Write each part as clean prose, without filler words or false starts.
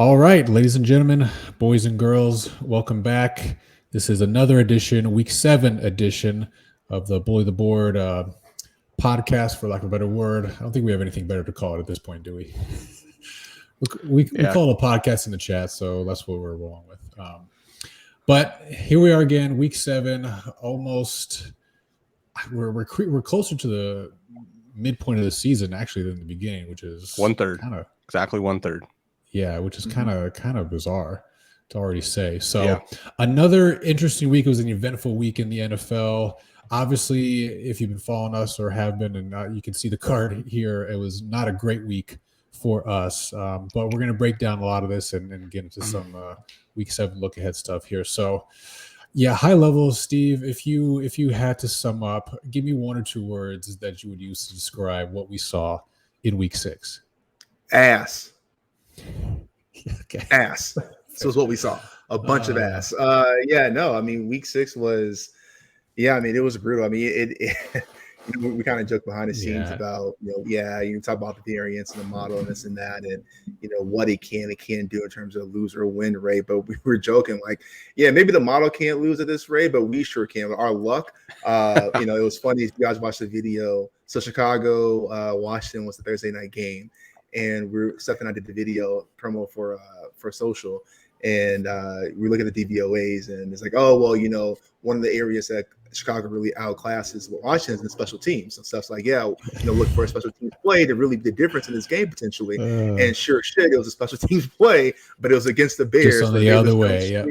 All right, ladies and gentlemen, boys and girls, welcome back. This is another edition, week 7 edition of the Bully the Board podcast, for lack of a better word. I don't think we have anything better to call it at this point, do we? We Yeah. call it a podcast in the chat, so that's what we're rolling with. But here we are again, week 7, almost. We're closer to the midpoint of the season actually than the beginning, which is 1/3, kind of exactly 1/3. Yeah, which is kind of bizarre to already say. So Yeah. another interesting week. It was an eventful week in the NFL. Obviously, if you've been following us or have been, and you can see the card here, it was not a great week for us. But we're going to break down a lot of this and get into some week 7 look ahead stuff here. So, yeah, high level, Steve. If you had to sum up, give me 1 or 2 words that you would use to describe what we saw in week 6. Ass. Okay. Ass. So is what we saw. A bunch of ass. Week 6 was, it was brutal. I mean, we kind of joke behind the scenes about, you talk about the variance and the model and this and that, and what it can do in terms of lose or win rate. But we were joking like, maybe the model can't lose at this rate, but we sure can. Our luck. It was funny if you guys watched the video. So Chicago, Washington was the Thursday night game. And Steph and I did the video promo for social, and we look at the DVOAs, and it's like, oh well, one of the areas that Chicago really outclasses Washington is the special teams. And stuff's like, look for a special teams play to really be the difference in this game potentially. And sure shit, it was a special teams play, but it was against the Bears. Just on the other way,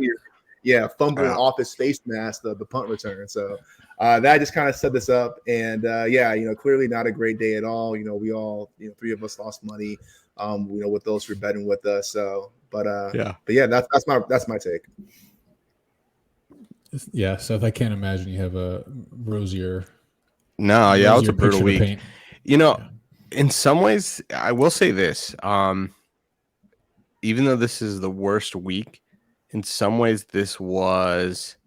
fumbling off his face mask, the punt return. So that just kind of set this up, and clearly not a great day at all. We all, 3 of us lost money, with those who were betting with us. So, that's my take. Yeah, Seth, I can't imagine you have a rosier. No, it was a brutal week. In some ways, I will say this. Even though this is the worst week, in some ways, this was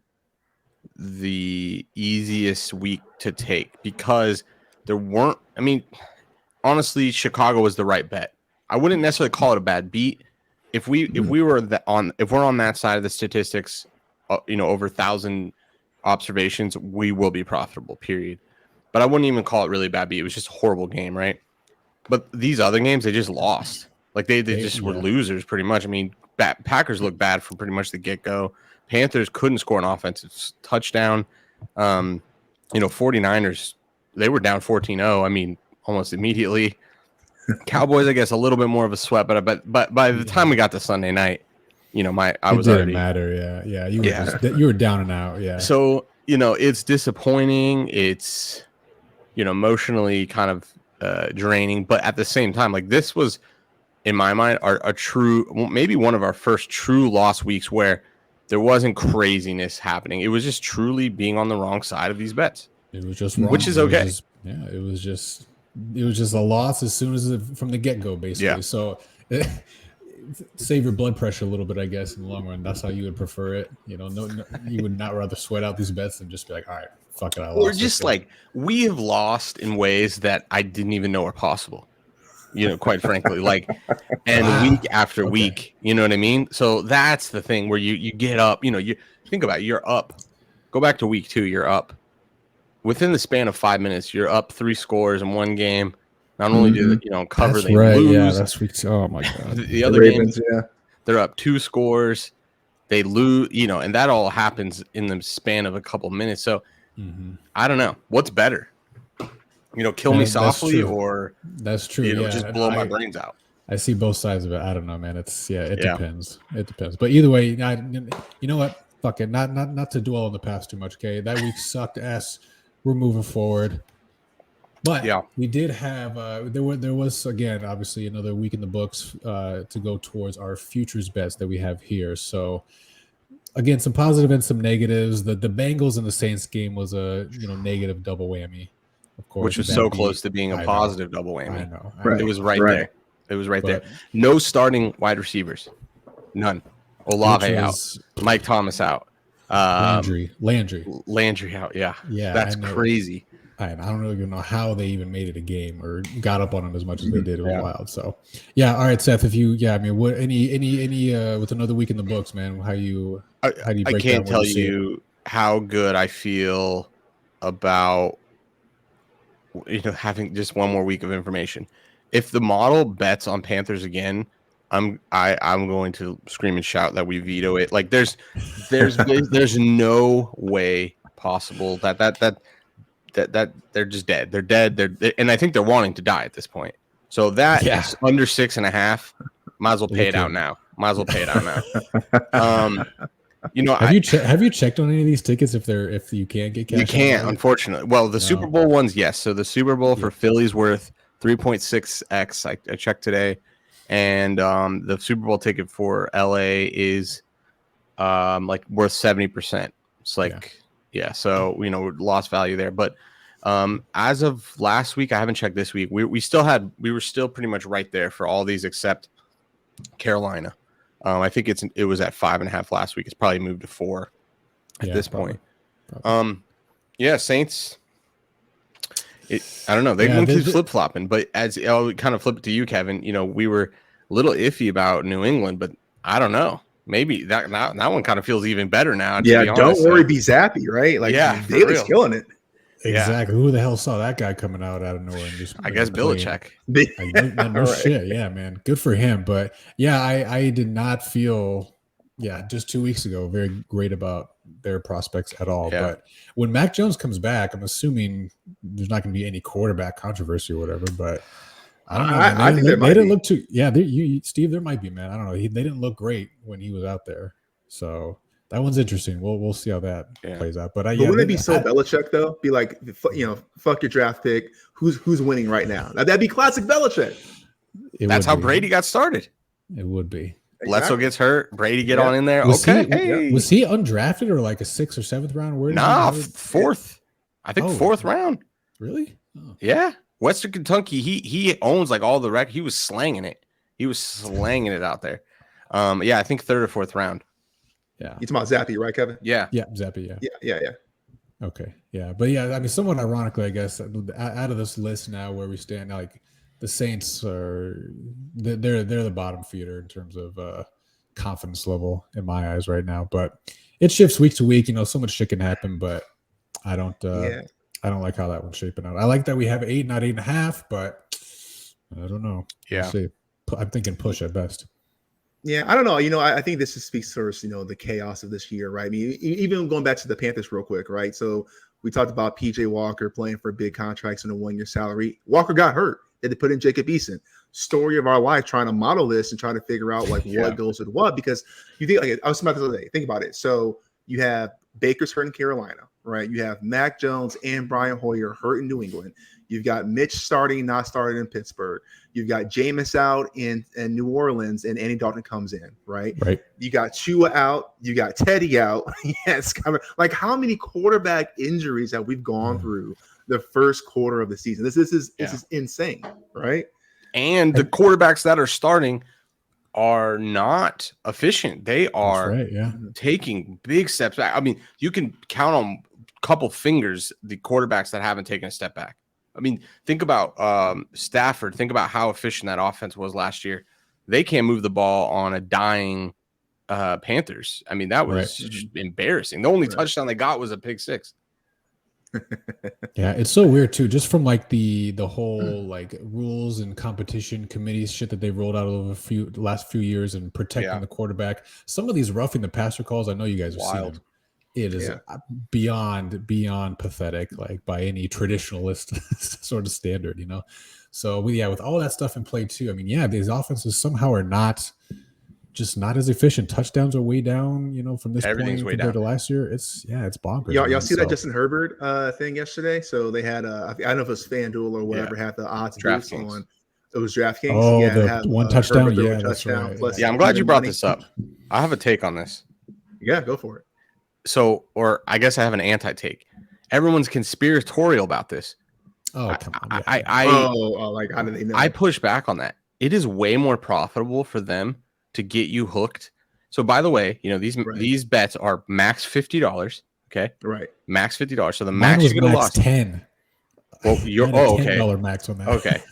the easiest week to take because there weren't. I mean, honestly, Chicago was the right bet. I wouldn't necessarily call it a bad beat. If we're on that side of the statistics, over 1,000 observations, we will be profitable. Period. But I wouldn't even call it really a bad beat. It was just a horrible game, right? But these other games, they just lost. Like they just were losers pretty much. I mean, Packers looked bad from pretty much the get-go. Panthers couldn't score an offensive touchdown. 49ers, they were down 14-0. I mean, almost immediately. Cowboys, I guess, a little bit more of a sweat, but by the time we got to Sunday night, I was already matter. Yeah. You were down and out. Yeah. So it's disappointing. It's emotionally kind of draining, but at the same time, like this was, in my mind, a true, maybe one of our first true loss weeks where there wasn't craziness happening. It was just truly being on the wrong side of these bets. It was just wrong. Which is okay. It was just a loss as soon as from the get-go, basically. Yeah. So save your blood pressure a little bit, I guess, in the long run. That's how you would prefer it. No, you would not rather sweat out these bets than just be like, all right, fuck it, I lost. Or just like, we have lost in ways that I didn't even know were possible. Quite frankly, and week after week, you know what I mean? So that's the thing where you get up, you think about it, you're up. Go back to week 2, you're up. Within the span of 5 minutes, you're up 3 scores in one game. Not only do they, cover, that's they right. lose. Yeah, that's week 2. Oh my god. The other Ravens, games, they're up 2 scores. They lose, and that all happens in the span of a couple minutes. So I don't know what's better. Kill me softly, or that's true. Just blow my brains out. I see both sides of it. I don't know, man. It depends. It depends. But either way, you know what? Fuck it. Not to dwell on the past too much. Okay, that week sucked ass. We're moving forward. But we did have there was again obviously another week in the books to go towards our futures bets that we have here. So again, some positive and some negatives. The Bengals and the Saints game was a negative double whammy. Of course, which was so close to being a positive double whammy. I know. It was right there. It was right there. No starting wide receivers. None. Olave out. Mike Thomas out. Landry out. Yeah. Yeah. That's crazy. I don't even know how they even made it a game or got up on them as much as they did. It was wild. So, yeah. All right, Seth. If you, I mean, what any with another week in the books, man? How do you break I can't down tell you how good I feel about having just one more week of information. If the model bets on Panthers again, I'm going to scream and shout that we veto it. Like there's no way possible that they're just dead. They're dead. And I think they're wanting to die at this point. So that is under 6.5. Might as well pay it out now. Have you checked on any of these tickets if you can't get cash? You can't, unfortunately. Well, the Super Bowl ones, yes. So the Super Bowl for Philly's worth 3.6x. I checked today, and the Super Bowl ticket for LA is like worth 70%. It's like so lost value there. But as of last week, I haven't checked this week. We were still pretty much right there for all these except Carolina. I think it was at 5.5 last week. It's probably moved to 4 at this point. Saints. I don't know. They're going to keep flip flopping, but as I'll kind of flip it to you, Kevin. We were a little iffy about New England, but I don't know. Maybe that one kind of feels even better now. Yeah, don't worry, be zappy, right? Like, Bailey's killing it. Exactly. Who the hell saw that guy coming out of nowhere? And just I guess Belichick. No shit. Yeah, man. Good for him. But yeah, I did not feel just 2 weeks ago very great about their prospects at all. Yeah. But when Mac Jones comes back, I'm assuming there's not going to be any quarterback controversy or whatever. But I don't know. I think they didn't look too. Yeah, Steve, there might be, man. I don't know. They didn't look great when he was out there. So. That one's interesting. We'll see how that plays out. But wouldn't it be Belichick though? Be like, fuck your draft pick. Who's winning right now? Now that'd be classic Belichick. That's how Brady got started. It would be. Bledsoe gets hurt. Brady get on in there. Was he undrafted or like a 6th or 7th round? Where? Fourth. I think 4th round. Really? Oh. Yeah. Western Kentucky. He owns like all the record. He was slanging it. Out there. I think 3rd or 4th round. Yeah. You talking about Zappy, right, Kevin? Yeah. Yeah, Zappy, Yeah. Okay. Yeah. But I mean, somewhat ironically, I guess, out of this list now where we stand, like the Saints they're the bottom feeder in terms of confidence level in my eyes right now. But it shifts week to week. So much shit can happen, but I don't like how that one's shaping out. I like that we have 8, not 8.5, but I don't know. Yeah. We'll see. I'm thinking push at best. Yeah, I don't know. I think this just speaks to the chaos of this year, right? I mean, even going back to the Panthers real quick, right? So we talked about PJ Walker playing for big contracts and a 1-year salary. Walker got hurt. They had to put in Jacob Eason. Story of our life trying to model this and trying to figure out what goes with what, because you think, like I was about the other day, think about it. So you have Baker's hurt in Carolina, right? You have Mac Jones and Brian Hoyer hurt in New England. You've got Mitch not starting in Pittsburgh. You've got Jameis out in New Orleans, and Andy Dalton comes in, right? Right. You got Chua out. You got Teddy out. Yes, like how many quarterback injuries have we gone through the first quarter of the season? This is insane, right? And the quarterbacks that are starting are not efficient. They are taking big steps back. I mean, you can count on a couple fingers the quarterbacks that haven't taken a step back. I mean, think about Stafford. Think about how efficient that offense was last year. They can't move the ball on a dying Panthers. I mean, that was just embarrassing. The only touchdown they got was a pick 6. Yeah, it's so weird too. Just from like the whole like rules and competition committees shit that they rolled out over the last few years and protecting the quarterback. Some of these roughing the passer calls, I know you guys have seen them. It is beyond pathetic, like by any traditionalist sort of standard, So with all that stuff in play too. I mean, these offenses somehow are not as efficient. Touchdowns are way down, from this point compared to last year. It's bonkers. Y'all see that Justin Herbert thing yesterday? So they had I don't know if it was FanDuel or whatever had the odds boost on. It was DraftKings. Oh, the one touchdown. Yeah, that's right. Yeah, I'm glad you brought this up. I have a take on this. Yeah, go for it. So, or I guess I have an anti-take. Everyone's conspiratorial about this. Oh, come on. Like how do they know? I push back on that. It is way more profitable for them to get you hooked. So, by the way, these bets are max $50. Okay, right? Max $50. So the max was you're gonna lose 10. Well, you're $10 max on that. Okay.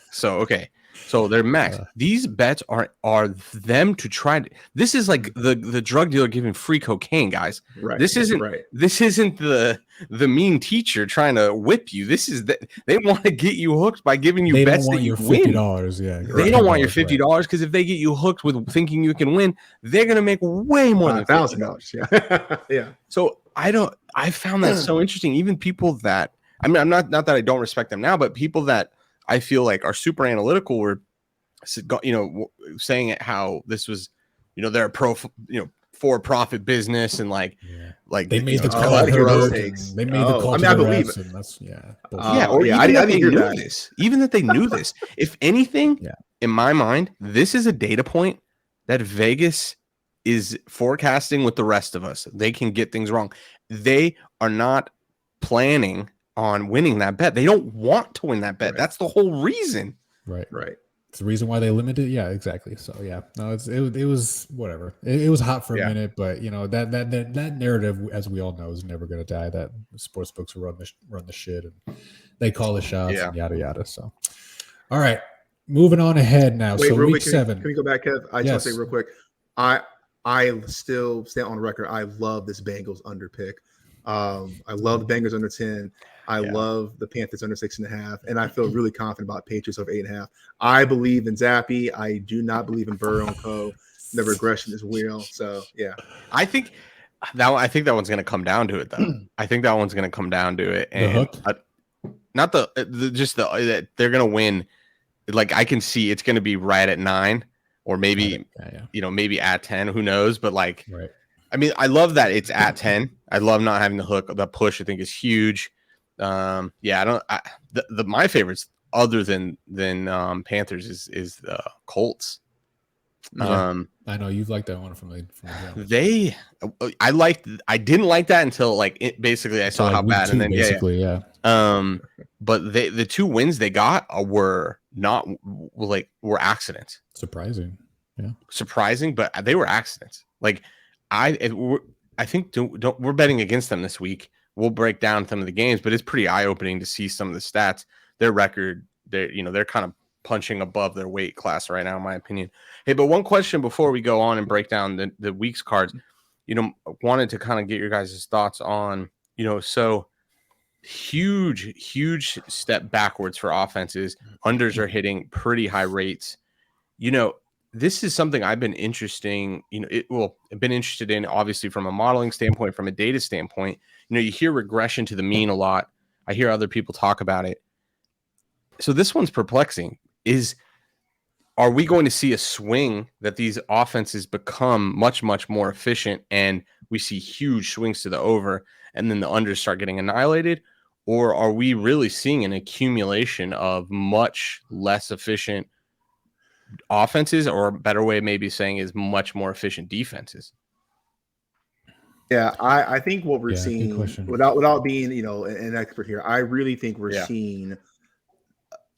So they're max. These bets are them to try. This is like the drug dealer giving free cocaine, guys. Right. This isn't the mean teacher trying to whip you. This is they want to get you hooked by giving you bets that you win. $50. Yeah. They don't want your $50 because if they get you hooked with thinking you can win, they're gonna make way more than $1,000. Yeah. Yeah. So I found that so interesting. Even people that I'm not that I don't respect them now, but people that I feel like are super analytical were, saying how this was, they're a for-profit business and like they made the call. They made the call. I believe it. And that's I didn't hear that. Even that they knew this. If anything, in my mind, this is a data point that Vegas is forecasting with the rest of us. They can get things wrong. They are not planning on winning that bet. They don't want to win that bet. Right. That's the whole reason. Right. It's the reason why they limited. Yeah, exactly. So no, it was whatever. It was hot for a minute, but that narrative, as we all know, is never going to die. That sports books run the shit and they call the shots and yada yada. So, all right, moving on ahead now. Wait, so week 7. Can we go back, Kev? I just want to say real quick. I still stand on record. I love this Bengals under pick. I love the Bengals under 10. I love the Panthers under 6.5, and I feel really confident about Patriots over 8.5. I believe in Zappy. I do not believe in Burrow and Co. The regression is real. So I think that one's going to come down to it, though. I think that one's going to come down to it, and not that they're going to win. Like I can see it's going to be right at 9, or maybe maybe at 10. Who knows? But like, I mean, I love that it's at 10. I love not having the hook. The push I think is huge. My favorites other than Panthers is the Colts. I know you've liked that one from the jump. I didn't like that until basically I saw how bad, and then but the 2 wins they got were accidents. Surprising, but they were accidents. Like I think we're betting against them this week. We'll break down some of the games, but it's pretty eye-opening to see some of the stats. Their record, they're kind of punching above their weight class right now, in my opinion. Hey, but one question before we go on and break down the week's cards, wanted to kind of get your guys' thoughts on, so huge step backwards for offenses. Unders are hitting pretty high rates. This is something I've been I've been interested in, obviously, from a modeling standpoint, from a data standpoint. You hear regression to the mean a lot. I hear other people talk about it. So this one's perplexing. Are we going to see a swing that these offenses become much, much more efficient and we see huge swings to the over and then the unders start getting annihilated? Or are we really seeing an accumulation of much less efficient offenses, or a better way maybe saying is much more efficient defenses? Yeah, I think what we're seeing, without being an expert here, I really think we're seeing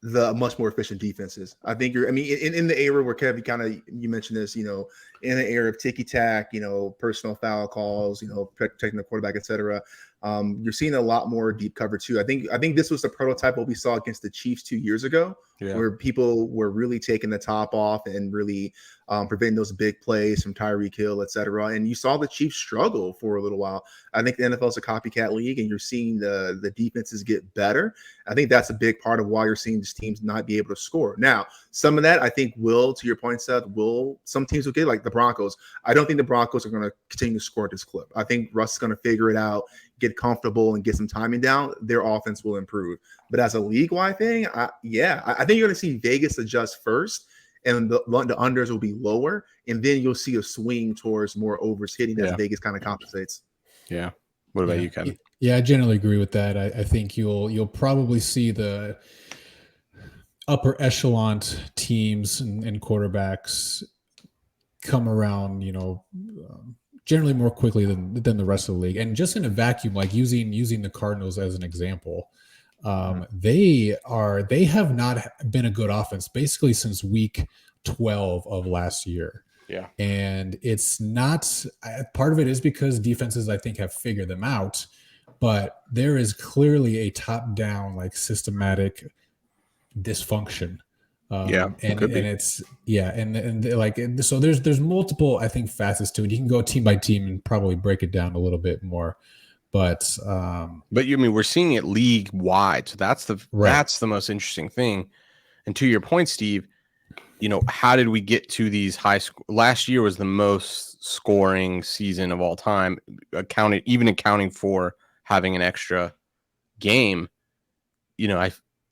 the much more efficient defenses. I think in the era where Kevin you mentioned this, in an era of ticky tack, personal foul calls, protecting the quarterback, etc. You're seeing a lot more deep cover too. I think this was the prototype what we saw against the Chiefs 2 years ago, where people were really taking the top off and really preventing those big plays from Tyreek Hill, etc. And you saw the Chiefs struggle for a little while. I think the NFL is a copycat league, and you're seeing the defenses get better. I think that's a big part of why you're seeing these teams not be able to score. Now, some of that I think to your point, Seth, some teams will get, like the Broncos. I don't think the Broncos are going to continue to score at this clip. I think Russ is going to figure it out, get comfortable, and get some timing down. Their offense will improve. But as a league-wide thing, I think you're going to see Vegas adjust first, and the unders will be lower, and then you'll see a swing towards more overs hitting as Vegas kind of compensates. Yeah. What about you, Kevin? Yeah, I generally agree with that. I think you'll probably see the upper echelon teams and quarterbacks come around, generally more quickly than the rest of the league. And just in a vacuum, like using the Cardinals as an example, they have not been a good offense basically since week 12 of last year. Yeah. And it's not, part of it is because defenses, I think, have figured them out. but there is clearly a top-down, like systematic dysfunction. And it's so there's multiple, I think, facets to it. You can go team by team and probably break it down a little bit more, but you mean we're seeing it league wide, so that's the most interesting thing. And to your point, Steve, how did we get to these high last year was the most scoring season of all time, accounting for having an extra game.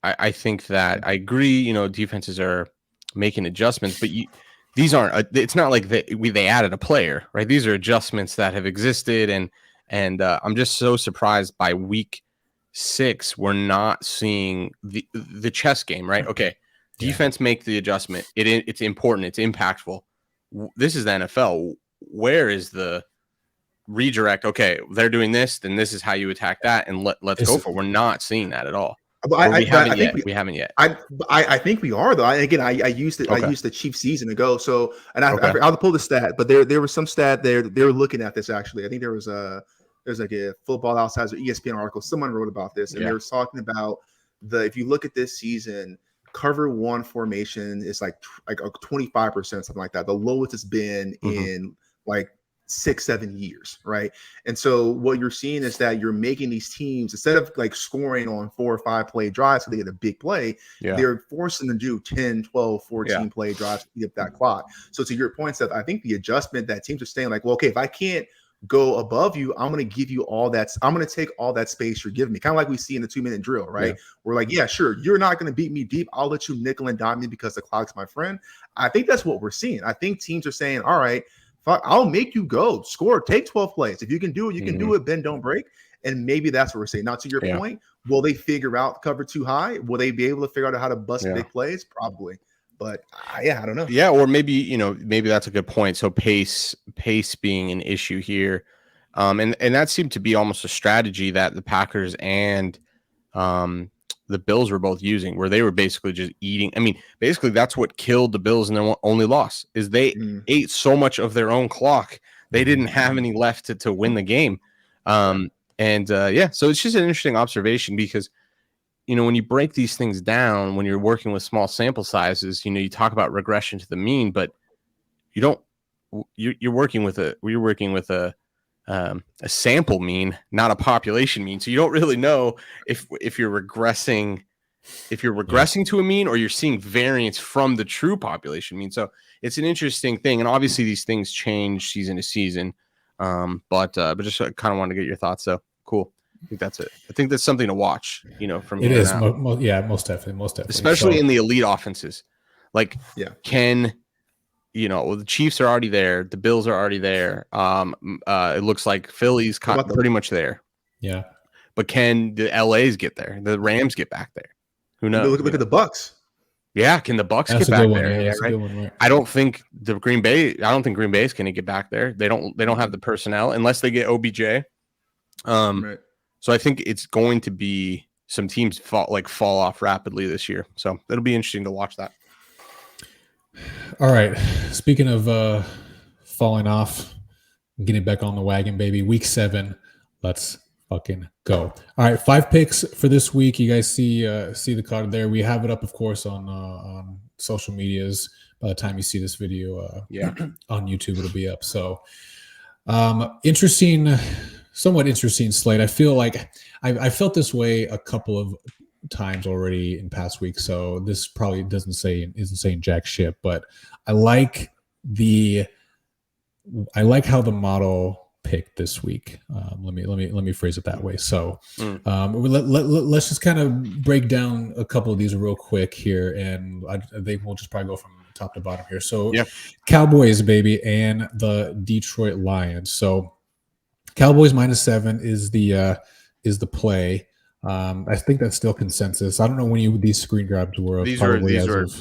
I think that I agree, defenses are making adjustments, but these aren't, it's not like they added a player, right? These are adjustments that have existed. And I'm just so surprised by week 6. We're not seeing the chess game, right? Okay. Defense make the adjustment. It's important. It's impactful. This is the NFL. Where is the redirect? Okay, they're doing this, then this is how you attack that, and let's go for it. We're not seeing that at all. We haven't yet. I think we are though. I used it. Okay. I used the Chiefs season ago. So, and I'll pull the stat, but there was some stat there. They were looking at this actually. I think there's like a Football Outsiders or ESPN article. Someone wrote about this, and they were talking about if you look at this season, cover 1 formation is like 25%, something like that. The lowest it's been in like 6-7 years, right? And so what you're seeing is that you're making these teams, instead of like scoring on 4 or 5 play drives so they get a big play, they're forcing them to do 10, 12, 14 play drives to eat up that clock. So to your point, Seth, I think the adjustment that teams are saying, like, well, okay, if I can't go above you, I'm going to give you all that. I'm going to take all that space you're giving me. Kind of like we see in the 2-minute drill, right? We're like, yeah, sure. You're not going to beat me deep. I'll let you nickel and dime me because the clock's my friend. I think that's what we're seeing. I think teams are saying, all right, I'll make you go score, take 12 plays. If you can do it, you can do it. Bend, don't break. And maybe that's what we're saying. Now, to your point, will they figure out cover too high? Will they be able to figure out how to bust big plays? Probably. But I don't know. Yeah, or maybe that's a good point. So pace being an issue here, and that seemed to be almost a strategy that the Packers and the Bills were both using, where they were basically just eating. I mean, basically that's what killed the Bills and their only loss is they ate so much of their own clock. They didn't have any left to win the game. So it's just an interesting observation because, when you break these things down, when you're working with small sample sizes, you talk about regression to the mean, but you're working with a sample mean, not a population mean. So you don't really know if you're regressing to a mean or you're seeing variance from the true population mean. So it's an interesting thing. And obviously these things change season to season. But just kind of wanted to get your thoughts. So cool. I think that's it. I think that's something to watch, from it is. Most definitely. Especially in the elite offenses. Like, the Chiefs are already there. The Bills are already there. It looks like Philly's pretty much there. Yeah. But can the LAs get there? The Rams get back there? Who knows? Look at the Bucks. Yeah, can the Bucks get back there? Yeah, right? I don't think Green Bay is going to get back there. They don't have the personnel unless they get OBJ. Right. So I think it's going to be some teams fall off rapidly this year. So it'll be interesting to watch that. All right. Speaking of falling off, getting back on the wagon, baby. Week 7. Let's fucking go. All right, 5 picks for this week. You guys see the card there. We have it up, of course, on social medias. By the time you see this video, on YouTube, it'll be up. So, somewhat interesting slate. I feel like I felt this way a couple of times already in past weeks, so this probably isn't saying jack shit, but I like how the model picked this week. Let me phrase it that way. So let's just kind of break down a couple of these real quick here, and we'll just probably go from top to bottom here. So Cowboys, baby, and the Detroit Lions. So Cowboys -7 is the play. I think that's still consensus. I don't know when these screen grabs were. These are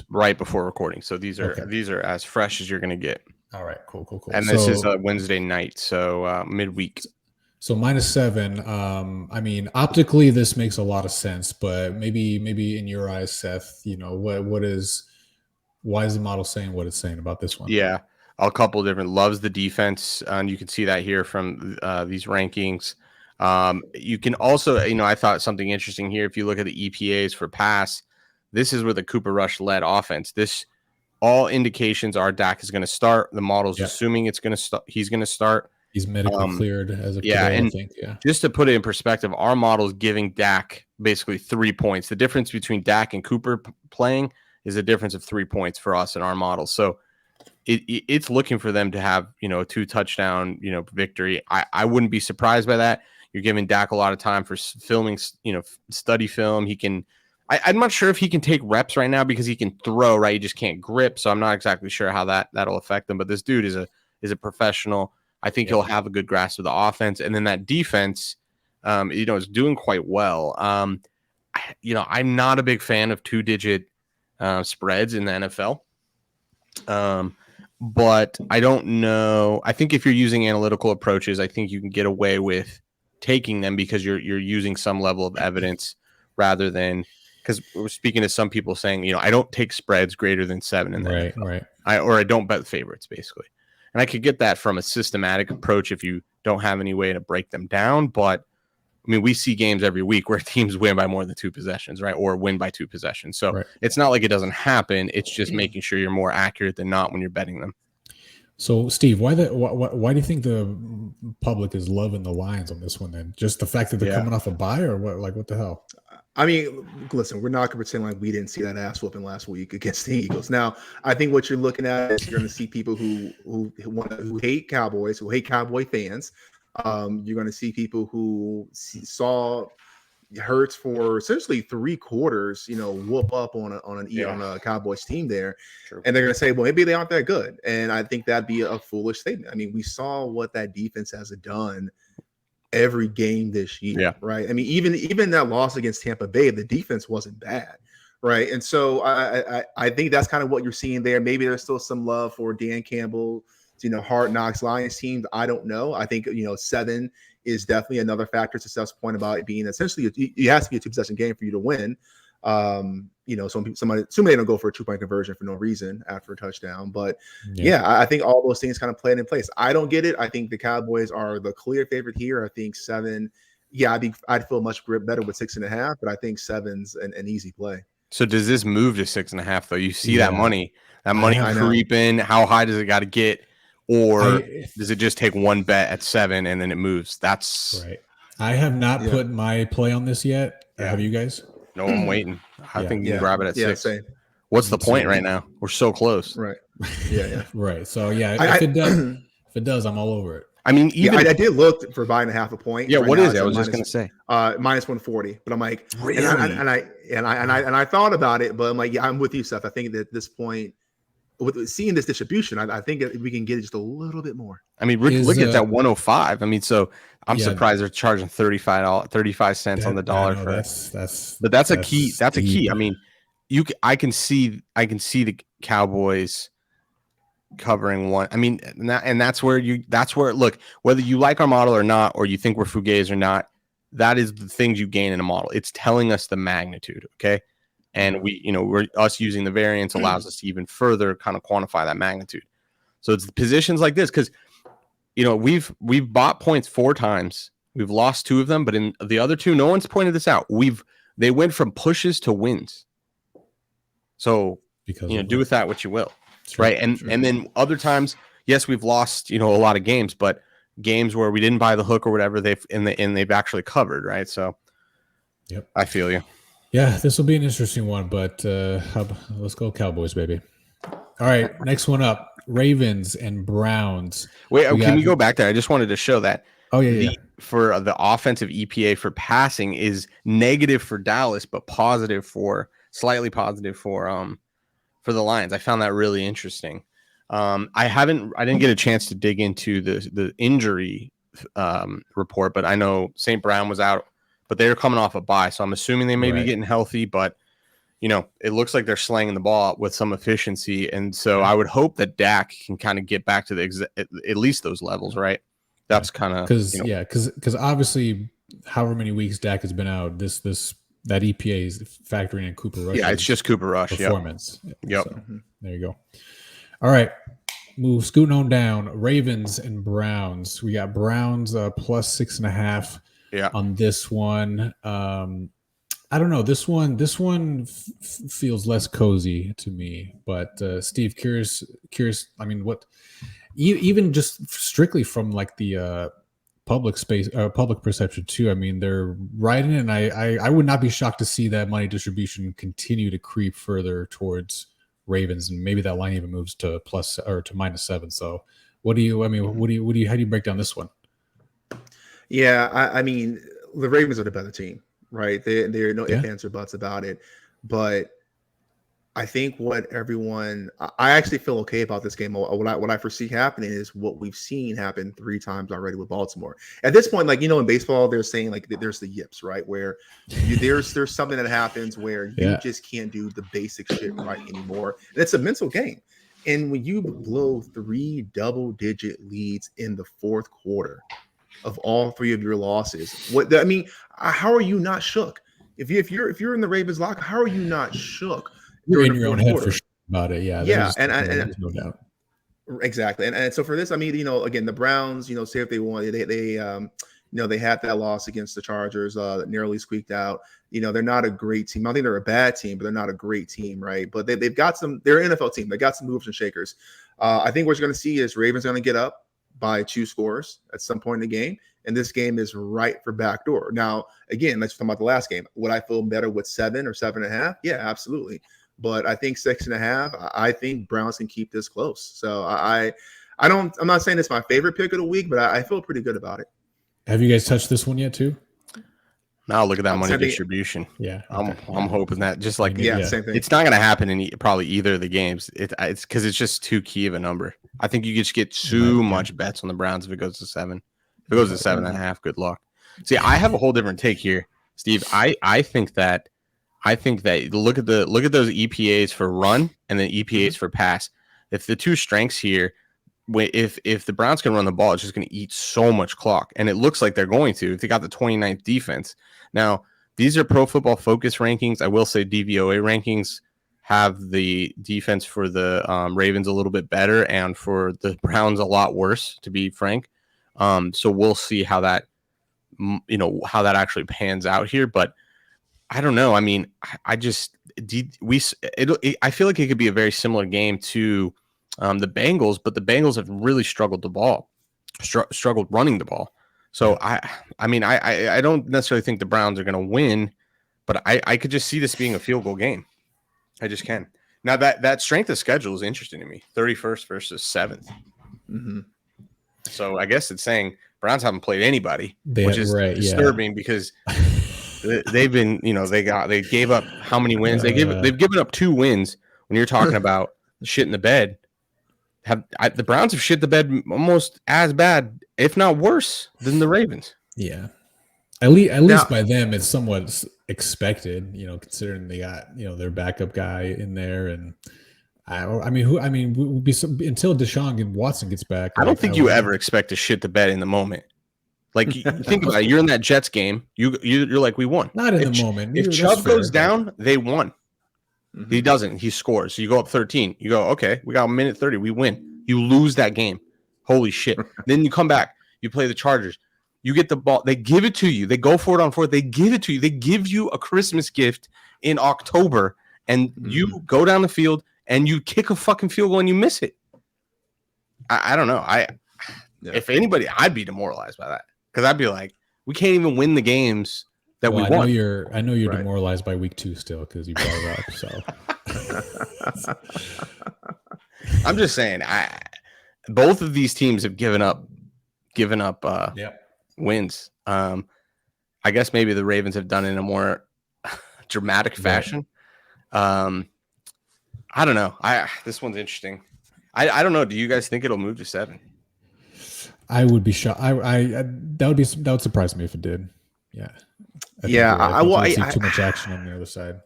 right before recording, so these are as fresh as you're going to get. All right, cool. And this is a Wednesday night, so midweek. So -7. I mean, optically, this makes a lot of sense, but maybe in your eyes, Seth, why is the model saying what it's saying about this one? Yeah, a couple different. Loves the defense, and you can see that here from these rankings. You can also, I thought something interesting here. If you look at the EPAs for pass, this is with a Cooper Rush led offense. All indications are Dak is going to start. The model's assuming it's going to start. He's going to start. He's medically cleared as of today, I think. Yeah. Just to put it in perspective, our model is giving Dak basically 3 points. The difference between Dak and Cooper playing is a difference of 3 points for us in our model. So it's looking for them to have, a 2-touchdown, victory. I wouldn't be surprised by that. You're giving Dak a lot of time for filming, study film. He can. I'm not sure if he can take reps right now because he can throw, right? He just can't grip. So I'm not exactly sure how that'll affect him. But this dude is a professional. I think he'll have a good grasp of the offense. And then that defense, is doing quite well. I'm not a big fan of 2-digit spreads in the NFL. But I don't know. I think if you're using analytical approaches, I think you can get away with taking them because you're using some level of evidence rather than – because we're speaking to some people saying, I don't take spreads greater than 7 in the NFL. Right. I don't bet favorites, basically. And I could get that from a systematic approach if you don't have any way to break them down. But, we see games every week where teams win by more than 2 possessions, right? Or win by 2 possessions. So It's not like it doesn't happen. It's just making sure you're more accurate than not when you're betting them. So, Steve, why do you think the public is loving the Lions on this one then? Just the fact that they're coming off a bye or what? Like, what the hell? Listen, we're not going to pretend like we didn't see that ass whooping last week against the Eagles. Now, I think what you're looking at is you're going to see people who hate Cowboys, who hate Cowboy fans. You're going to see people who saw Hurts for essentially 3 quarters, whoop up on a Cowboys team there. True. And they're going to say, well, maybe they aren't that good. And I think that'd be a foolish statement. We saw what that defense has done every game this year, right? Even that loss against Tampa Bay, the defense wasn't bad, right? And so I think that's kind of what you're seeing there. Maybe there's still some love for Dan Campbell, Hard Knocks Lions team. I don't know. I think 7 is definitely another factor to Steph's point about it being essentially it has to be a 2-possession game for you to win. Somebody don't go for a 2-point conversion for no reason after a touchdown. But I think all those things kind of played in place. I don't get it. I think the Cowboys are the clear favorite here. I think 7. Yeah, I'd feel much better with 6.5, but I think 7's an easy play. So does this move to 6.5 though? You see that money creeping. How high does it got to get? Or does it just take one bet at 7 and then it moves? That's right. I have not put my play on this yet. Have you guys? No, I'm waiting. I think you can grab it at 6. Same. What's the point right now? We're so close. Right. Yeah. Right. So if it does, I'm all over it. I did look for buying a half a point. Yeah. What is it? I was just going to say minus 140, but I'm like, really? and I thought about it, but I'm like, I'm with you, Seth. I think that at this point, with seeing this distribution, I think that we can get just a little bit more. Look at that 105. So I'm surprised they're charging 35 cents on the dollar for that's. But that's a key. That's a key. I can see the Cowboys covering one. And that's where look, whether you like our model or not, or you think we're fugazi or not, that is the things you gain in a model. It's telling us the magnitude. Okay. And we're using the variance allows us to even further kind of quantify that magnitude. So it's positions like this because we've bought points 4 times. We've lost 2 of them, but in the other 2, no one's pointed this out. They went from pushes to wins. So do with that what you will, right? And then other times, yes, we've lost a lot of games, but games where we didn't buy the hook or whatever they've actually covered, right? So, I feel you. Yeah, this will be an interesting one, but let's go Cowboys, baby. All right, next one up, Ravens and Browns. Wait, can we go back there? I just wanted to show that. Oh, yeah. For the offensive EPA for passing is negative for Dallas, but slightly positive for the Lions. I found that really interesting. I didn't get a chance to dig into the injury report, but I know St. Brown was out. But they're coming off a bye, so I'm assuming they may be getting healthy. But it looks like they're slanging the ball with some efficiency, and so I would hope that Dak can kind of get back to at least those levels, right? That's kind of because obviously, however many weeks Dak has been out, that EPA is factoring in Cooper Rush. Yeah, it's just Cooper Rush performance. Yep. So, there you go. All right, scooting on down. Ravens and Browns. We got Browns plus 6.5. Yeah. On this one, I don't know. This one feels less cozy to me. But Steve, curious. I mean, what even just strictly from like the public space, public perception too. I mean, they're riding, and I would not be shocked to see that money distribution continue to creep further towards Ravens, and maybe that line even moves to plus or to -7. So, what do you? I mean, how do you break down this one? Yeah, I mean, the Ravens are the better team, right? They're no ifs, ands, or buts about it. But I think I actually feel okay about this game. What I foresee happening is what we've seen happen 3 times already with Baltimore. At this point, like, in baseball, they're saying like there's the yips, right? Where there's something that happens where you just can't do the basic shit right anymore. And it's a mental game. And when you blow 3 double-digit leads in the fourth quarter of all 3 of your losses, how are you not shook? If you're in the Ravens locker, how are you not shook? You're in your own head for sure about it. Yeah. Yeah. There's no doubt. Exactly. And so for this, I mean, again, the Browns, say if they won, they had that loss against the Chargers, nearly squeaked out. They're not a great team. I don't think they're a bad team, but they're not a great team, right? But they've got they're an NFL team. They got some movers and shakers. I think what you're going to see is Ravens going to get up by 2 scores at some point in the game. And this game is right for backdoor. Now, again, let's talk about the last game. Would I feel better with 7 or 7.5? Yeah, absolutely. But I think 6.5. I think Browns can keep this close. So I'm not saying it's my favorite pick of the week, but I feel pretty good about it. Have you guys touched this one yet too? Now look at that money distribution. Yeah, okay. I'm hoping that just like same thing. It's not going to happen in probably either of the games. It's because it's just too key of a number. I think you just get too much bets on the Browns if it goes to 7. If it goes to 7.5, good luck. See, I have a whole different take here, Steve. I think that look at those EPAs for run and then EPAs for pass. If the two strengths here, if the Browns can run the ball, it's just going to eat so much clock, and it looks like they're going to. If they got the 29th defense, now these are Pro Football Focus rankings. I will say DVOA rankings have the defense for the Ravens a little bit better, and for the Browns a lot worse, to be frank. So we'll see how that actually pans out here, but I don't know. I mean, I feel like it could be a very similar game to the Bengals, but the Bengals have really struggled struggled running the ball. So I don't necessarily think the Browns are going to win, but I could just see this being a field goal game. I just can. Now that strength of schedule is interesting to me. 31st versus 7th. Mm-hmm. So I guess it's saying Browns haven't played anybody, which is disturbing because they've been, they gave up how many wins? They've given up 2 wins. When you're talking about shit in the bed, the Browns have shit the bed almost as bad, if not worse, than the Ravens. Yeah, at least by them, it's somewhat expected. Considering they got their backup guy in there, and until Deshaun and Watson gets back, I don't think you ever expect to shit the bed in the moment. Like, you think about it, you're in that Jets game. You're like, we won. Not in the moment. If Chubb goes down, they won. Mm-hmm. He doesn't. He scores. So you go up 13. You go, okay, we got a minute 30. We win. You lose that game. Holy shit. Then you come back. You play the Chargers. You get the ball. They give it to you. They go for it on 4th. They give it to you. They give you a Christmas gift in October, and you go down the field and you kick a fucking field goal and you miss it. I don't know. If anybody, I'd be demoralized by that. Because I'd be like, we can't even win the games that we won. I know you're demoralized by week 2 still because you brought it up. So I'm just saying, both of these teams have given up wins. I guess maybe the Ravens have done it in a more dramatic fashion. I don't know. This one's interesting. I don't know. Do you guys think it'll move to 7? I would be shocked. That would surprise me if it did. Yeah. I see too much action on the other side.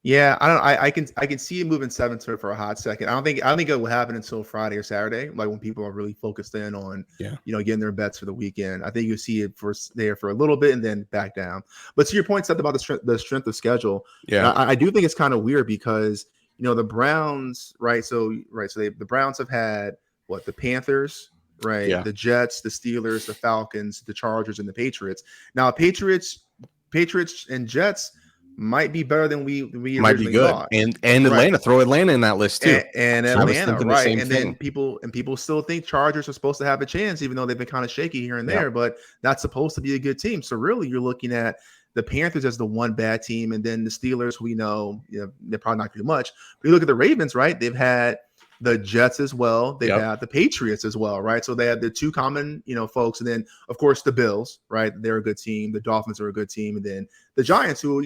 Yeah, I can see it moving 7 for a hot second. I don't think it will happen until Friday or Saturday, like when people are really focused in on getting their bets for the weekend. I think you'll see it for a little bit and then back down. But to your point, Seth, about the strength of schedule, I do think it's kind of weird because the Browns, right? So the Browns have had the Panthers, right? Yeah. The Jets, the Steelers, the Falcons, the Chargers, and the Patriots. Now, Patriots and Jets might be better than we Might be originally good. thought. And Right. Atlanta, throw Atlanta in that list too. And I was Atlanta, thinking the right? same And thing. then people still think Chargers are supposed to have a chance, even though they've been kind of shaky here and Yep. there. But that's supposed to be a good team. So really, you're looking at the Panthers as the one bad team, and then the Steelers, we know, they're probably not going to do much. But you look at the Ravens, right? They've had the Jets as well. They've had the Patriots as well, right? So they had the two common, folks, and then of course the Bills, right? They're a good team. The Dolphins are a good team, and then the Giants, who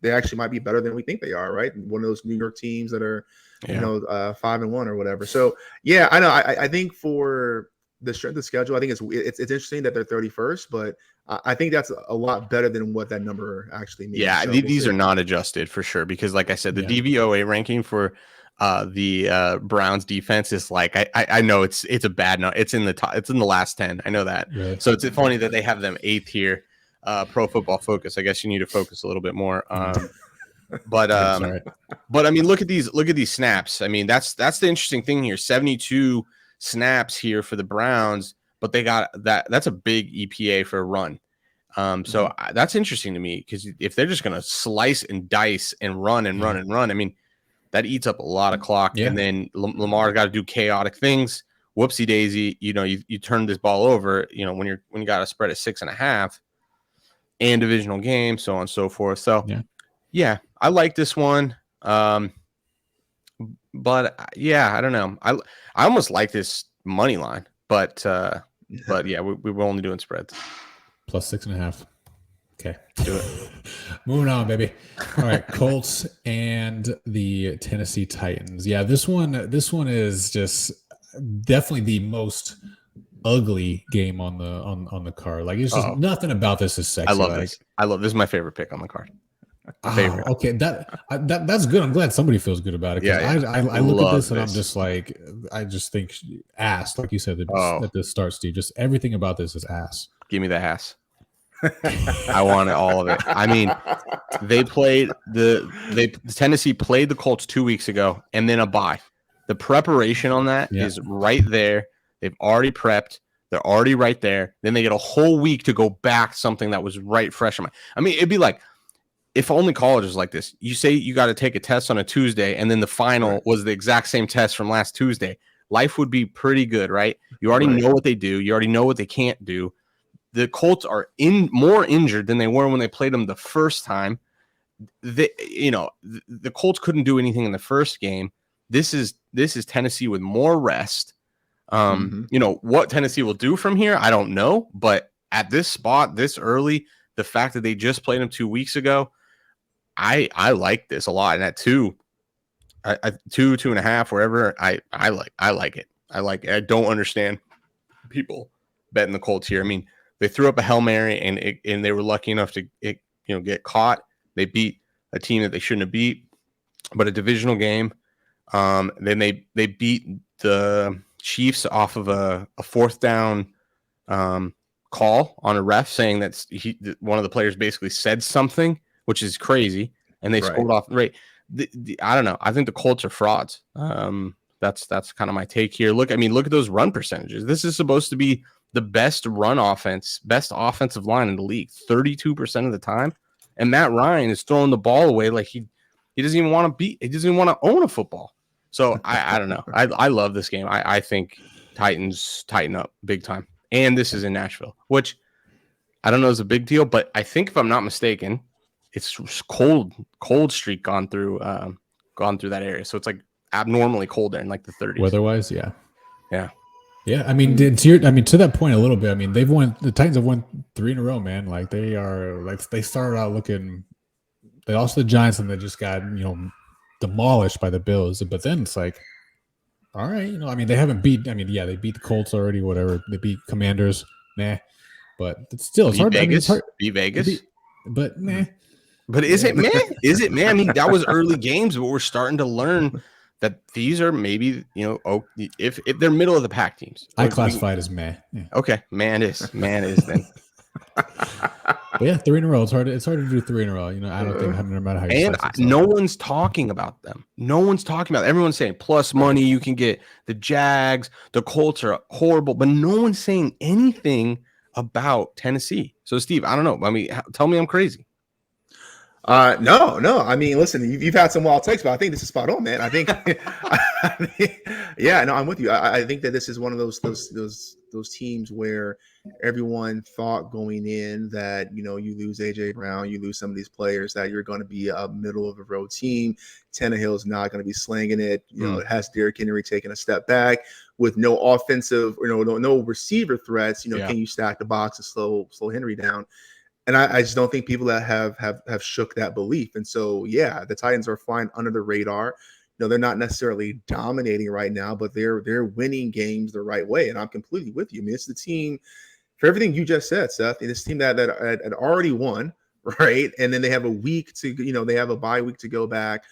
they actually might be better than we think they are, right? One of those New York teams that are, 5-1 or whatever. So yeah, I know. I think for the strength of schedule, I think it's interesting that they're 31st, but I think that's a lot better than what that number actually means. Yeah, so these are not adjusted for sure because, like I said, the DVOA ranking for the Browns defense is like I know it's a bad number. It's in the top. It's in the last 10. I know that. Really? So it's funny that they have them 8th here. Pro Football Focus. I guess you need to focus a little bit more. But I mean, look at these snaps. I mean, that's the interesting thing here. 72 snaps here for the Browns, but they got that's a big EPA for a run. So that's interesting to me because if they're just going to slice and dice and run and run and run, I mean, that eats up a lot of clock. Yeah. And then Lamar got to do chaotic things. Whoopsie daisy, you turn this ball over, when you got a spread of 6.5 and divisional game, so on and so forth. So yeah, I like this one. But yeah, I don't know. I almost like this money line, but yeah, we were only doing spreads. Plus 6.5. Okay, do it. Moving on, baby. All right, Colts and the Tennessee Titans. Yeah, this one is just definitely the most ugly game on the card. Like it's just nothing about this is sexy. I love this. This is my favorite pick on the card. Favorite. Okay, that's good. I'm glad somebody feels good about it. Yeah. I look at this and I'm just like, I just think ass, like you said at the start, Steve. Just everything about this is ass. Give me the ass. I want all of it. I mean, Tennessee played the Colts 2 weeks ago and then a bye. The preparation on that is right there. They've already prepped. They're already right there. Then they get a whole week to go back to something that was right fresh in my. I mean, it'd be like if only college was like this. You say you got to take a test on a Tuesday, and then the final was the exact same test from last Tuesday. Life would be pretty good, right? You already know what they do. You already know what they can't do. The Colts are more injured than they were when they played them the first time. The Colts couldn't do anything in the first game. This is Tennessee with more rest. What Tennessee will do from here, I don't know. But at this spot, this early, the fact that they just played them 2 weeks ago, I like this a lot. And at 2.5, wherever, I like it. I like it. I don't understand people betting the Colts here. I mean, they threw up a Hail Mary and they were lucky enough to get caught. They beat a team that they shouldn't have beat, but a divisional game. Then they beat the Chiefs off of a 4th down call on a ref saying that one of the players basically said something, which is crazy, and they scored off. Right? I don't know. I think the Colts are frauds. That's kind of my take here. Look at those run percentages. This is supposed to be the best run offense, best offensive line in the league, 32% of the time. And Matt Ryan is throwing the ball away like he doesn't even want to beat. He doesn't even want to own a football. So I don't know. I love this game. I think Titans tighten up big time. And this is in Nashville, which I don't know is a big deal, but I think if I'm not mistaken, it's cold streak gone through that area. So it's like abnormally cold there in like the 30s. Weather-wise, yeah. Yeah. I mean, to that point a little bit. I mean, the Titans have won 3 in a row, man. Like they started out looking. They lost to the Giants and they just got demolished by the Bills. But then it's like, all right, I mean, they haven't beat. I mean, yeah, they beat the Colts already. Whatever, they beat Commanders. Nah, but it's hard. Vegas, I mean, beat Vegas, but nah. But is it man? Is it man? I mean, that was early games, but we're starting to learn that these are maybe if they're middle of the pack teams. I classify it as meh. Yeah. Okay, man is then. But yeah, 3 in a row. It's hard to do 3 in a row. I don't think, no matter how you And slice it. no one's talking about them. No one's talking about it. Everyone's saying plus money. You can get the Jags. The Colts are horrible, but no one's saying anything about Tennessee. So, Steve, I don't know. I mean, tell me I'm crazy. No. I mean, listen, you've had some wild takes, but I think this is spot on, man. I think, yeah, no, I'm with you. I think that this is one of those teams where everyone thought going in that you lose AJ Brown, you lose some of these players, that you're going to be a middle of the road team. Tannehill's not going to be slinging it. It has Derrick Henry taking a step back with no offensive, no receiver threats. Can you stack the box and slow Henry down? And I just don't think people that have shook that belief. And so, yeah, the Titans are flying under the radar. They're not necessarily dominating right now, but they're winning games the right way. And I'm completely with you. I mean, it's the team for everything you just said, Seth. It's team that had already won, right? And then they have a week to, they have a bye week to go back,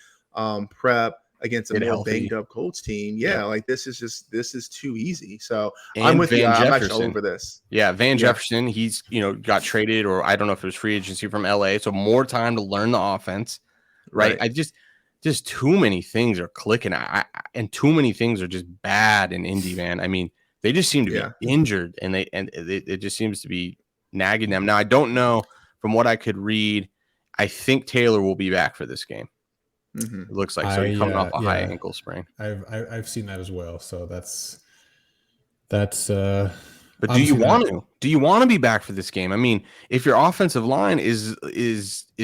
prep against a more banged up Colts team. Yeah, like this is too easy. So I'm with you. I'm actually over this. Yeah, Van Jefferson, he's got traded, or I don't know if it was free agency from LA. So more time to learn the offense, right? I just too many things are clicking, and too many things are just bad in Indy, man. I mean, they just seem to be injured, and it just seems to be nagging them. Now I don't know, from what I could read, I think Taylor will be back for this game. Mm-hmm. It looks like so. He's coming off a high ankle sprain. I've seen that as well. So that's. But do you want to? Do you want to be back for this game? I mean, if your offensive line is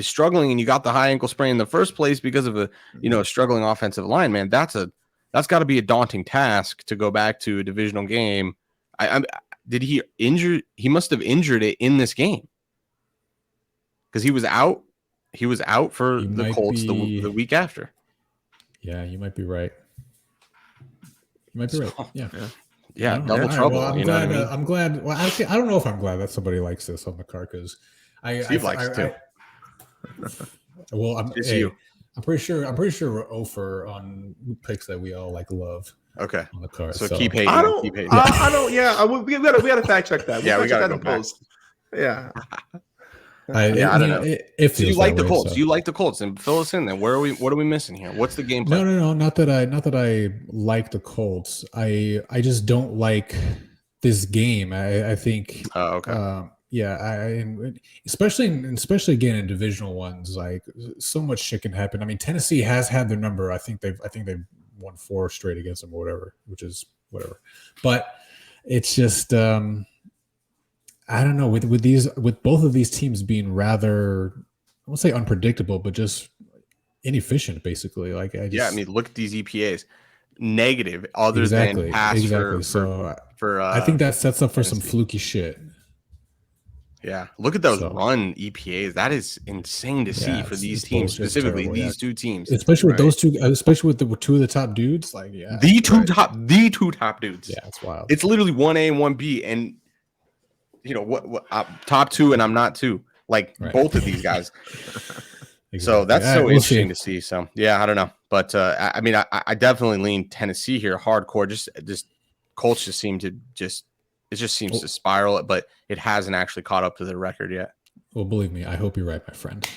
struggling and you got the high ankle sprain in the first place because of a struggling offensive line, man, that's got to be a daunting task to go back to a divisional game. Did he injure? He must have injured it in this game because he was out. He was out for the Colts the week after. Yeah, you might be right. You might be right. Yeah, double trouble. Well, I'm glad. Well, actually, I don't know if I'm glad that somebody likes this on the car, because Steve likes it too. Well, I'm pretty sure we're 0 for on picks that we all love. Okay, on the car. So keep hating. I don't. Yeah, we got to fact check that. We got to post. Yeah. I don't know. So you like the Colts? You like the Colts, and fill us in. Then where are we? What are we missing here? What's the game plan? No. Not that I like the Colts. I just don't like this game. I think. Oh, okay. Especially again in divisional ones, like so much shit can happen. I mean, Tennessee has had their number. I think they've won 4 straight against them or whatever, which is whatever. But it's just. I don't know, with both of these teams being rather, I won't say unpredictable, but just inefficient, basically. Like I mean, look at these EPAs, negative, other than pass for I think that sets up for some fluky shit. Yeah, look at those run EPAs. That is insane to see for these teams, specifically these two teams, especially with those two, especially with the 2 of the top dudes. Like the two top dudes. Yeah, it's wild. It's literally 1A and 1B, and what top 2, and I'm not 2, like both of these guys. Exactly. So that's interesting to see. So I don't know, but I mean, I definitely lean Tennessee here hardcore. Just Colts just seem to seems to spiral, but it hasn't actually caught up to their record yet. Well, believe me, I hope you're right, my friend.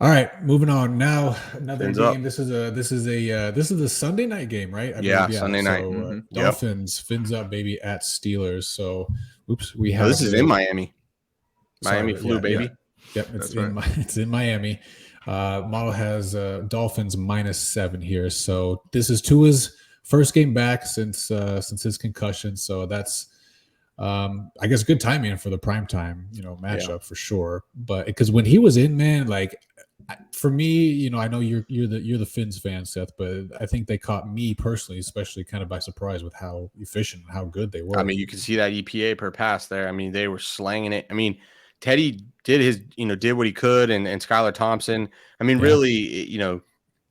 All right, moving on. Now another game. This is a Sunday night game, right? Sunday night. So, Dolphins fins up, baby, at Steelers. So, we have this is in Miami. Miami flu, baby. Yep, it's in Miami. Model has Dolphins -7 here. So this is Tua's first game back since his concussion. So that's I guess good timing for the primetime, matchup for sure. But because when he was in, man, like for me, I know you're the Fins fan, Seth, but I think they caught me personally, especially kind of by surprise with how efficient and how good they were. I mean, you can see that EPA per pass there. I mean, they were slanging it. I mean, Teddy did what he could, and Skylar Thompson. I mean, really,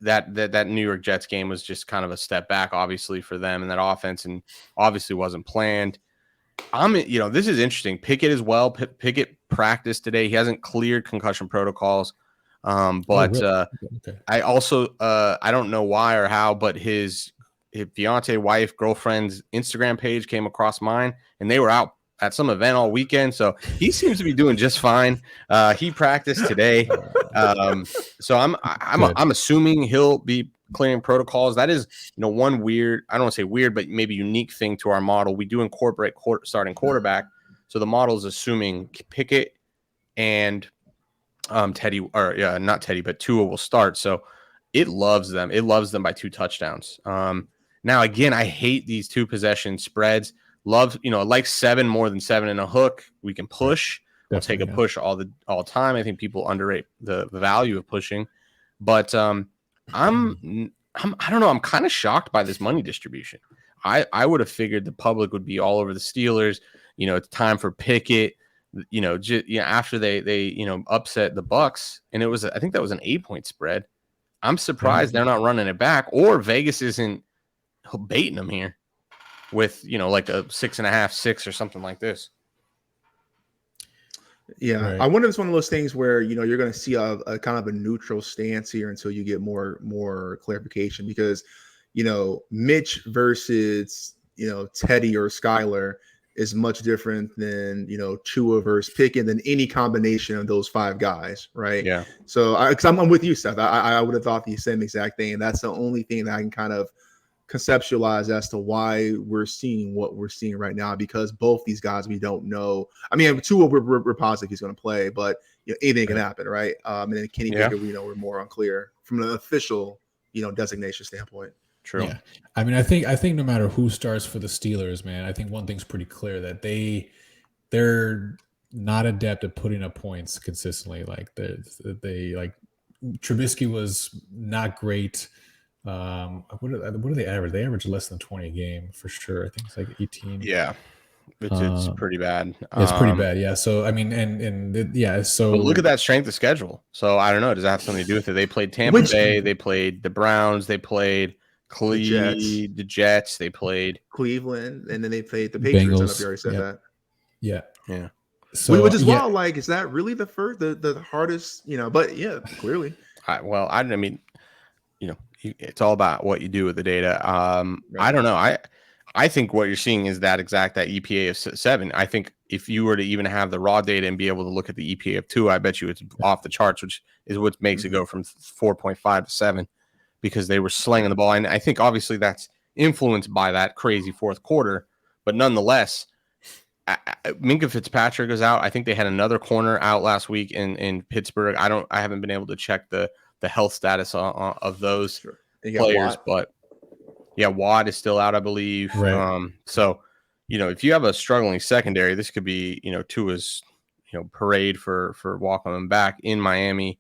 that New York Jets game was just kind of a step back, obviously, for them and that offense, and obviously wasn't planned. This is interesting. Pickett as well. Pickett practiced today. He hasn't cleared concussion protocols. Really? Okay. I also I don't know why or how, but his fiance, wife, girlfriend's Instagram page came across mine, and they were out at some event all weekend, so he seems to be doing just fine. He practiced today, so I'm assuming he'll be clearing protocols. That is, one weird, I don't want to say weird, but maybe unique thing to our model. We do incorporate starting quarterback, so the model is assuming Pickett and Teddy, or not Teddy, but Tua will start. So it loves them. It loves them by 2 touchdowns. Now again, I hate these 2 possession spreads. Love, like 7 more than 7 and a hook. We can push. We'll take a push all the time. I think people underrate the value of pushing, but I don't know. I'm kind of shocked by this money distribution. I would have figured the public would be all over the Steelers. It's time for Pickett. After they upset the Bucks, and I think that was an 8-point spread. I'm surprised they're not running it back, or Vegas isn't baiting them here with like a 6.5, 6 or something like this. Yeah, right. I wonder if it's one of those things where you're going to see a kind of a neutral stance here until you get more clarification, because Mitch versus Teddy or Skyler is much different than Tua versus Pickett, than any combination of those 5 guys, right? Yeah. So because I'm with you, Seth. I would have thought the same exact thing, and that's the only thing that I can kind of conceptualize as to why we're seeing what we're seeing right now, because both these guys we don't know. I mean, Tua we're positive he's going to play, but anything can happen, right? And then Kenny Pickett, we're more unclear from an official designation standpoint. True. Yeah. I mean, I think no matter who starts for the Steelers, man, I think one thing's pretty clear, that they're not adept at putting up points consistently. Like they like Trubisky was not great. What do they average? They average less than 20 a game for sure. I think it's like 18. Yeah. It's pretty bad. It's pretty bad. Yeah. So, I mean, so look at that strength of schedule. So I don't know. Does that have something to do with it? They played Tampa Bay. They played the Browns. They played the Jets. They played Cleveland, and then they played the Patriots. Bengals. I don't know if you already said that. Yeah. So, which is wild. Like, is that really the hardest? But yeah, clearly. I mean, it's all about what you do with the data. Right. I don't know. I think what you're seeing is that EPA of 7. I think if you were to even have the raw data and be able to look at the EPA of 2, I bet you it's off the charts, which is what makes it go from 4.5 to 7, because they were slinging the ball. And I think obviously that's influenced by that crazy fourth quarter, but nonetheless, Minkah Fitzpatrick is out. I think they had another corner out last week in Pittsburgh. I haven't been able to check the health status of those players, but yeah, Watt is still out, I believe. Right. So, if you have a struggling secondary, this could be, Tua's, parade for welcoming back in Miami.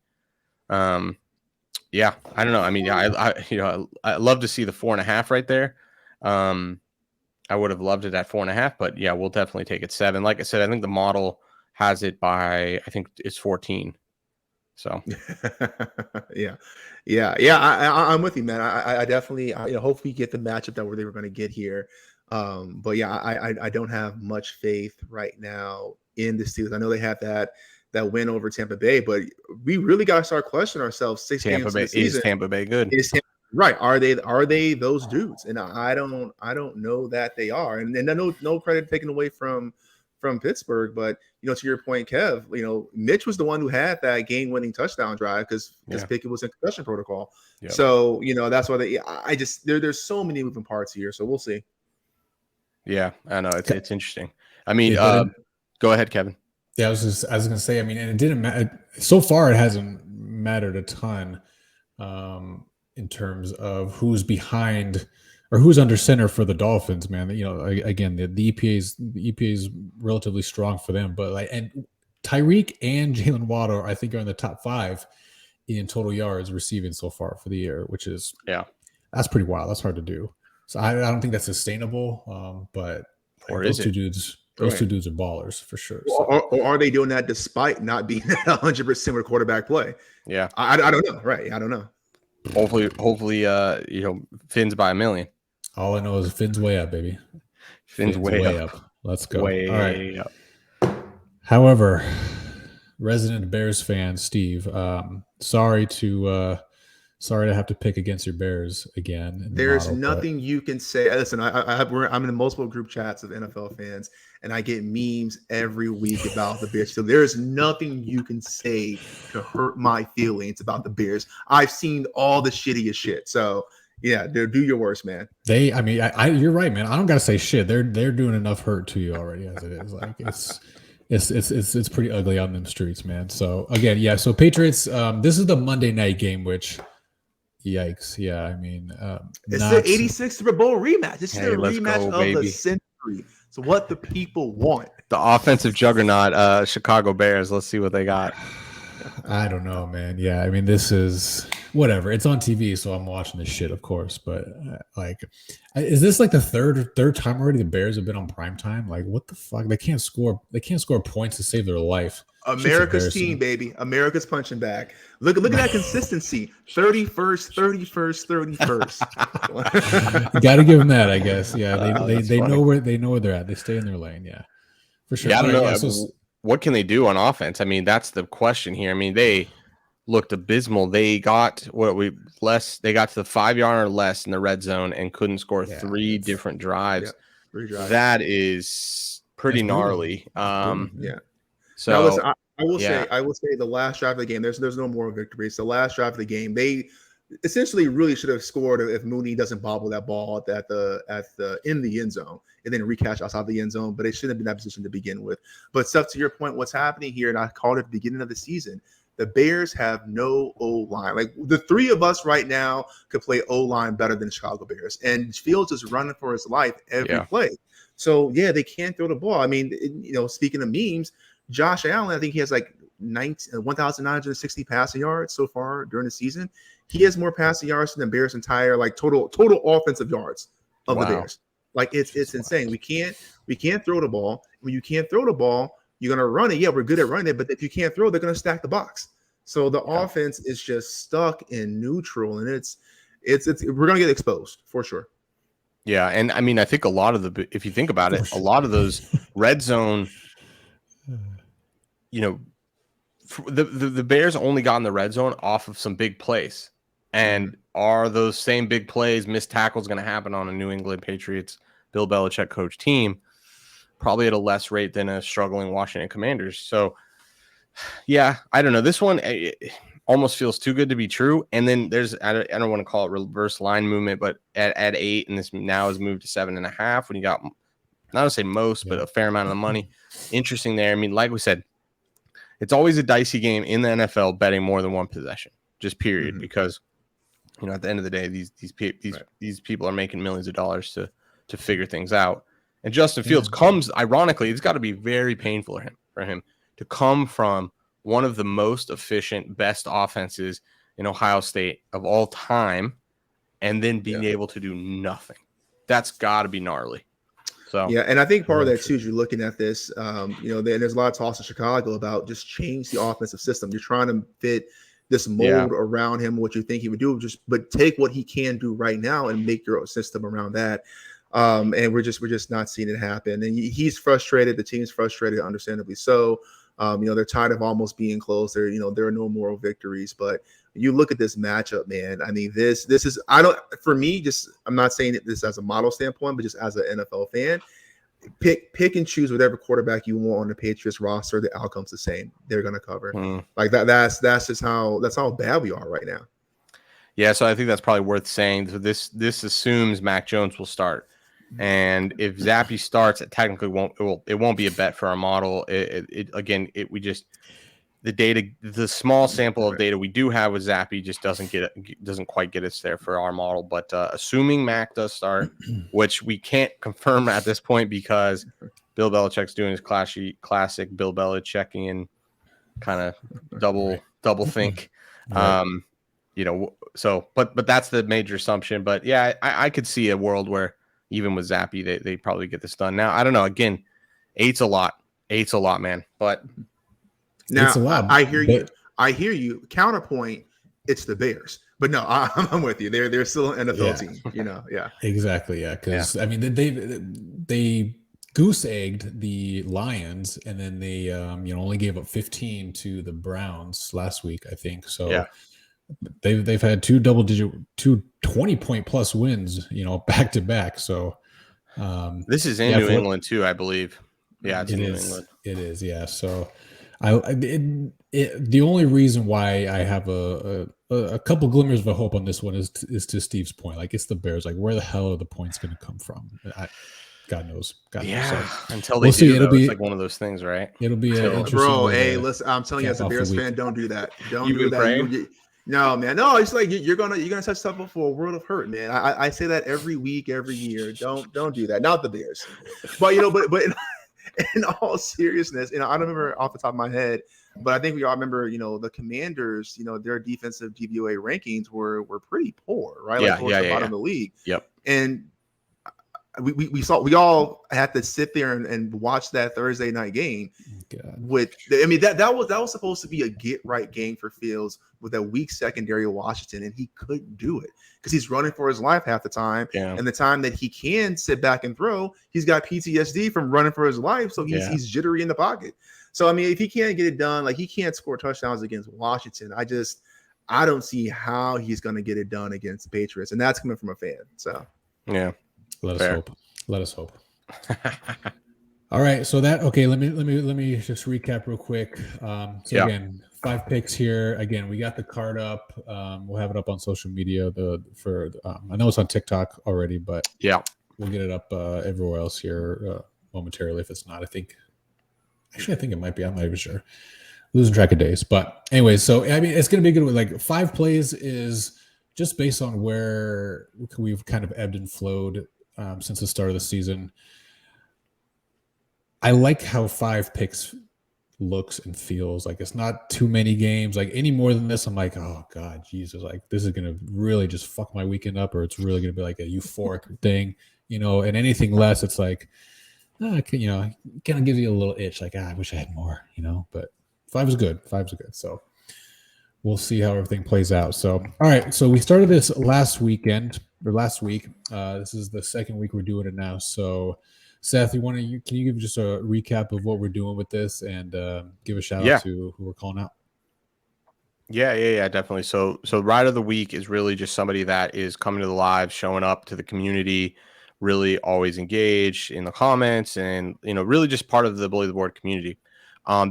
Yeah, I don't know. I mean, I love to see the 4.5 right there. I would have loved it at 4.5, but yeah, we'll definitely take it 7. Like I said, I think the model has it by, I think it's 14. So yeah. I'm with you, man. I definitely, hopefully get the matchup that they were going to get here. But yeah, I don't have much faith right now in the Steelers. I know they had that win over Tampa Bay, but we really got to start questioning ourselves. 6 games into the season. Is Tampa Bay good? Right? Are they those dudes? And I don't know that they are. And no credit taken away from Pittsburgh, but to your point, Kev, Mitch was the one who had that game-winning touchdown drive because Pickett was in concussion protocol. Yep. So that's why there's so many moving parts here. So we'll see. Yeah, I know it's interesting. I mean, go ahead, Kevin. Yeah, I was gonna say. I mean, and it didn't matter so far. It hasn't mattered a ton in terms of who's behind or who's under center for the Dolphins, man. Again, the EPA is relatively strong for them, but and Tyreek and Jalen Waddle, I think, are in the top 5 in total yards receiving so far for the year, which is that's pretty wild. That's hard to do. So I don't think that's sustainable. But those two dudes are ballers for sure. So. Or are they doing that despite not being 100% with quarterback play? Yeah, I don't know. Right, I don't know. Hopefully, Finn's by 1 million. All I know is Finn's way up, baby. Finn's way up. Let's go. Way up. However, resident Bears fan Steve, sorry to Sorry to have to pick against your Bears again. There's nothing you can say. Listen, I'm in multiple group chats of NFL fans, and I get memes every week about the Bears. So there's nothing you can say to hurt my feelings about the Bears. I've seen all the shittiest shit. So yeah, do your worst, man. You're right, man. I don't gotta say shit. They're doing enough hurt to you already as it is. Like it's pretty ugly on them streets, man. So again, yeah. So Patriots. This is the Monday night game, which. Yikes! Yeah, I mean, it's the '86 Super Bowl rematch. This is the rematch of the century. So what the people want? The offensive juggernaut, Chicago Bears. Let's see what they got. I don't know, man. Yeah, I mean, this is whatever. It's on TV, so I'm watching this shit, of course. But is this like the third time already the Bears have been on prime time? Like, what the fuck? They can't score. They can't score points to save their life. America's team, baby. America's punching back. Look at that consistency. 31st. You got to give them that, I guess. Yeah, they know where they're at. They stay in their lane. Yeah, for sure. Yeah, I don't know. What can they do on offense? I mean, that's the question here. I mean, they looked abysmal. They got They got to the 5 yard or less in the red zone and couldn't score three different drives. Yeah, 3 drives. That is pretty gnarly. Yeah. So now, listen, I will say the last drive of the game. There's no moral victories. The last drive of the game, they essentially really should have scored if Mooney doesn't bobble that ball in the end zone and then recatch outside the end zone. But they shouldn't have been in that position to begin with. But stuff to your point, what's happening here, and I called it at the beginning of the season. The Bears have no O-line. Like the three of us right now could play O-line better than the Chicago Bears, and Fields is running for his life every play. So yeah, they can't throw the ball. I mean, speaking of memes. Josh Allen, I think he has like 1,960 passing yards so far during the season. He has more passing yards than the Bears' entire total offensive yards of the Bears. Like it's insane. We can't throw the ball. When you can't throw the ball, you're gonna run it. Yeah, we're good at running it, but if you can't throw, they're gonna stack the box. So the offense is just stuck in neutral, and it's we're gonna get exposed for sure. Yeah, and I mean, I think if you think about it, a lot of those red zone. The Bears only got in the red zone off of some big plays. And are those same big plays, missed tackles, going to happen on a New England Patriots, Bill Belichick coach team? Probably at a less rate than a struggling Washington Commanders. So, yeah, I don't know. This one almost feels too good to be true. And then I don't want to call it reverse line movement, but at 8, and this now has moved to 7.5 when you got, not to say most, but a fair amount of the money. Interesting there. I mean, like we said, it's always a dicey game in the NFL betting more than one possession, just period. Because, at the end of the day, these people are making millions of dollars to figure things out. And Justin Fields comes, ironically, it's got to be very painful for him to come from one of the most efficient, best offenses in Ohio State of all time, and then being able to do nothing. That's got to be gnarly. So yeah, and I think part of that too is you're looking at this, there's a lot of talks in Chicago about just change the offensive system. You're trying to fit this mold around him, what you think he would do, but take what he can do right now and make your system around that. And we're just not seeing it happen. And he's frustrated. The team's frustrated, understandably so. They're tired of almost being close. There are no moral victories, but you look at this matchup, man. I mean, this is I'm not saying this as a model standpoint, but just as an NFL fan, pick and choose whatever quarterback you want on the Patriots roster. The outcome's the same. They're going to cover like that. That's just that's how bad we are right now. Yeah. So I think that's probably worth saying. So this assumes Mac Jones will start. And if Zappy starts, it technically won't be a bet for our model. The small sample of data we do have with Zappy just doesn't quite get us there for our model. But assuming Mac does start, which we can't confirm at this point because Bill Belichick's doing his classic Bill Belichickian and kind of double think. So but that's the major assumption. But yeah, I could see a world where even with Zappy, they probably get this done. Now, I don't know. Again, 8's a lot. 8's a lot, man. But now it's a lot. I hear you. Counterpoint, it's the Bears. But no, I'm with you. They're still an NFL team. Yeah. Exactly. Yeah. Because I mean, they goose egged the Lions, and then they only gave up 15 to the Browns last week, I think. So they've had two 20-point plus wins, back to back. So this is in New England too, I believe. Yeah, it's in New England. It is, yeah. So the only reason why I have a couple glimmers of hope on this one is to Steve's point. Like, it's the Bears. Like, where the hell are the points going to come from? God knows. So, until they see. It'll be like one of those things, right? It'll be bro. Hey, listen, I'm telling you, as a Bears fan, don't do that. Don't do that. No, man. No, it's like you're gonna touch stuff for a world of hurt, man. I say that every week, every year. Don't do that. Not the Bears, but but in all seriousness, I don't remember off the top of my head, but I think we all remember, the Commanders, their defensive DVOA rankings were pretty poor, right? Yeah, like towards the bottom of the league. Yep. And we all had to sit there and watch that Thursday night game. That was supposed to be a get right game for Fields with a weak secondary of Washington, and he couldn't do it because he's running for his life half the time. Yeah. And the time that he can sit back and throw, he's got PTSD from running for his life, so he's jittery in the pocket. So I mean, if he can't get it done, like he can't score touchdowns against Washington, I don't see how he's going to get it done against the Patriots, and that's coming from a fan. So yeah. Let us hope. All right. So let me just recap real quick. Again, 5 picks here. Again, we got the card up. We'll have it up on social media. I know it's on TikTok already, but we'll get it up everywhere else here momentarily. If it's not, I think it might be. I'm not even sure. Losing track of days, but anyway. So I mean, it's going to be a good one. Like 5 plays is just based on where we've kind of ebbed and flowed since the start of the season. I like how 5 picks looks and feels. Like, it's not too many games. Like, any more than this, I'm like, oh God, Jesus, like this is gonna really just fuck my weekend up, or it's really gonna be like a euphoric thing, and anything less, it's like, kind of gives you a little itch, like, I wish I had more, but 5 is good. 5 is good. So we'll see how everything plays out. So, all right. So we started this last week. This is the second week we're doing it now. So, Seth, can you give just a recap of what we're doing with this and give a shout out to who we're calling out? Yeah, definitely. So Ride of the Week is really just somebody that is coming to the live, showing up to the community, really always engaged in the comments, and really just part of the Bully the Board community.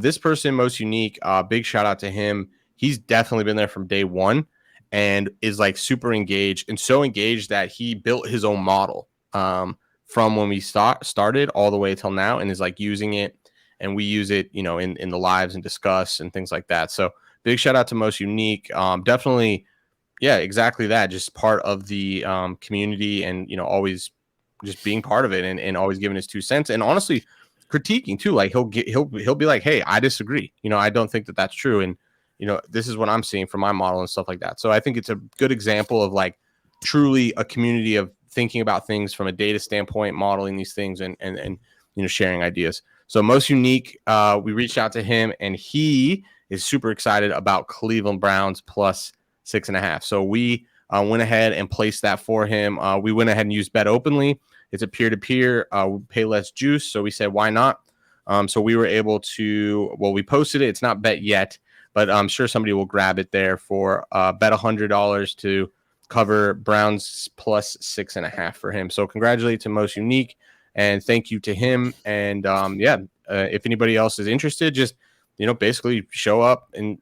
This person, Most Unique, big shout out to him. He's definitely been there from day one and is like super engaged, and so engaged that he built his own model from when we started all the way till now, and is like using it, and we use it, in the lives and discuss and things like that. So big shout out to Most Unique. Definitely. Yeah, exactly that. Just part of the community, and, always just being part of it, and always giving his 2 cents, and honestly critiquing too. Like he'll be like, hey, I disagree. I don't think that that's true. And, this is what I'm seeing from my model and stuff like that. So I think it's a good example of like truly a community of thinking about things from a data standpoint, modeling these things, and sharing ideas. So Most Unique, we reached out to him, and he is super excited about Cleveland Browns plus 6.5. So we went ahead and placed that for him. We went ahead and used Bet Openly. It's a peer-to-peer, pay less juice. So we said, why not? So we were able to, we posted it. It's not bet yet, but I'm sure somebody will grab it there for bet $100 to cover Browns plus 6.5 for him. So congratulate to Most Unique, and thank you to him. And if anybody else is interested, just basically show up and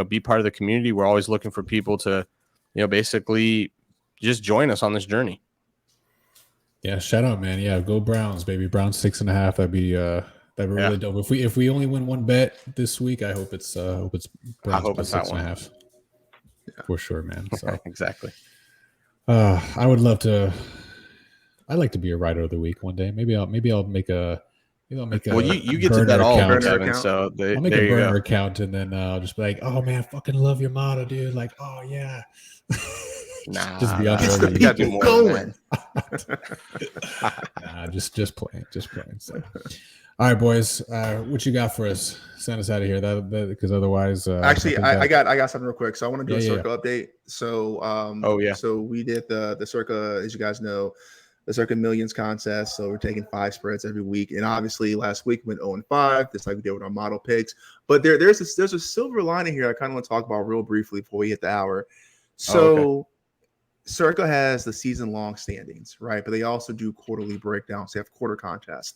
be part of the community. We're always looking for people to basically just join us on this journey. Yeah, shout out, man. Yeah, go Browns, baby. Browns 6.5. That'd be really dope. If we only win one bet this week, I hope it's Browns plus 6.5. Yeah. For sure, man. So exactly. I would love to. I'd like to be a Rider of the Week one day. Maybe I'll make a. Well, you get to bet all, Kevin. So I'll make a burner account, and then I'll just be like, "Oh man, I fucking love your motto, dude!" Like, "Oh yeah." Nah, just be on there. You got to be going. Just playing. So, all right, boys, what you got for us? Send us out of here. That because otherwise, actually, I got something real quick. So I want to do a Circa update. So, so we did the Circa, as you guys know, the Circa Millions contest. So we're taking 5 spreads every week, and obviously last week we went 0-5, just like we did with our model picks. But there's a silver lining here I kind of want to talk about real briefly before we hit the hour. So Circa has the season-long standings, right? But they also do quarterly breakdowns. They have quarter contests.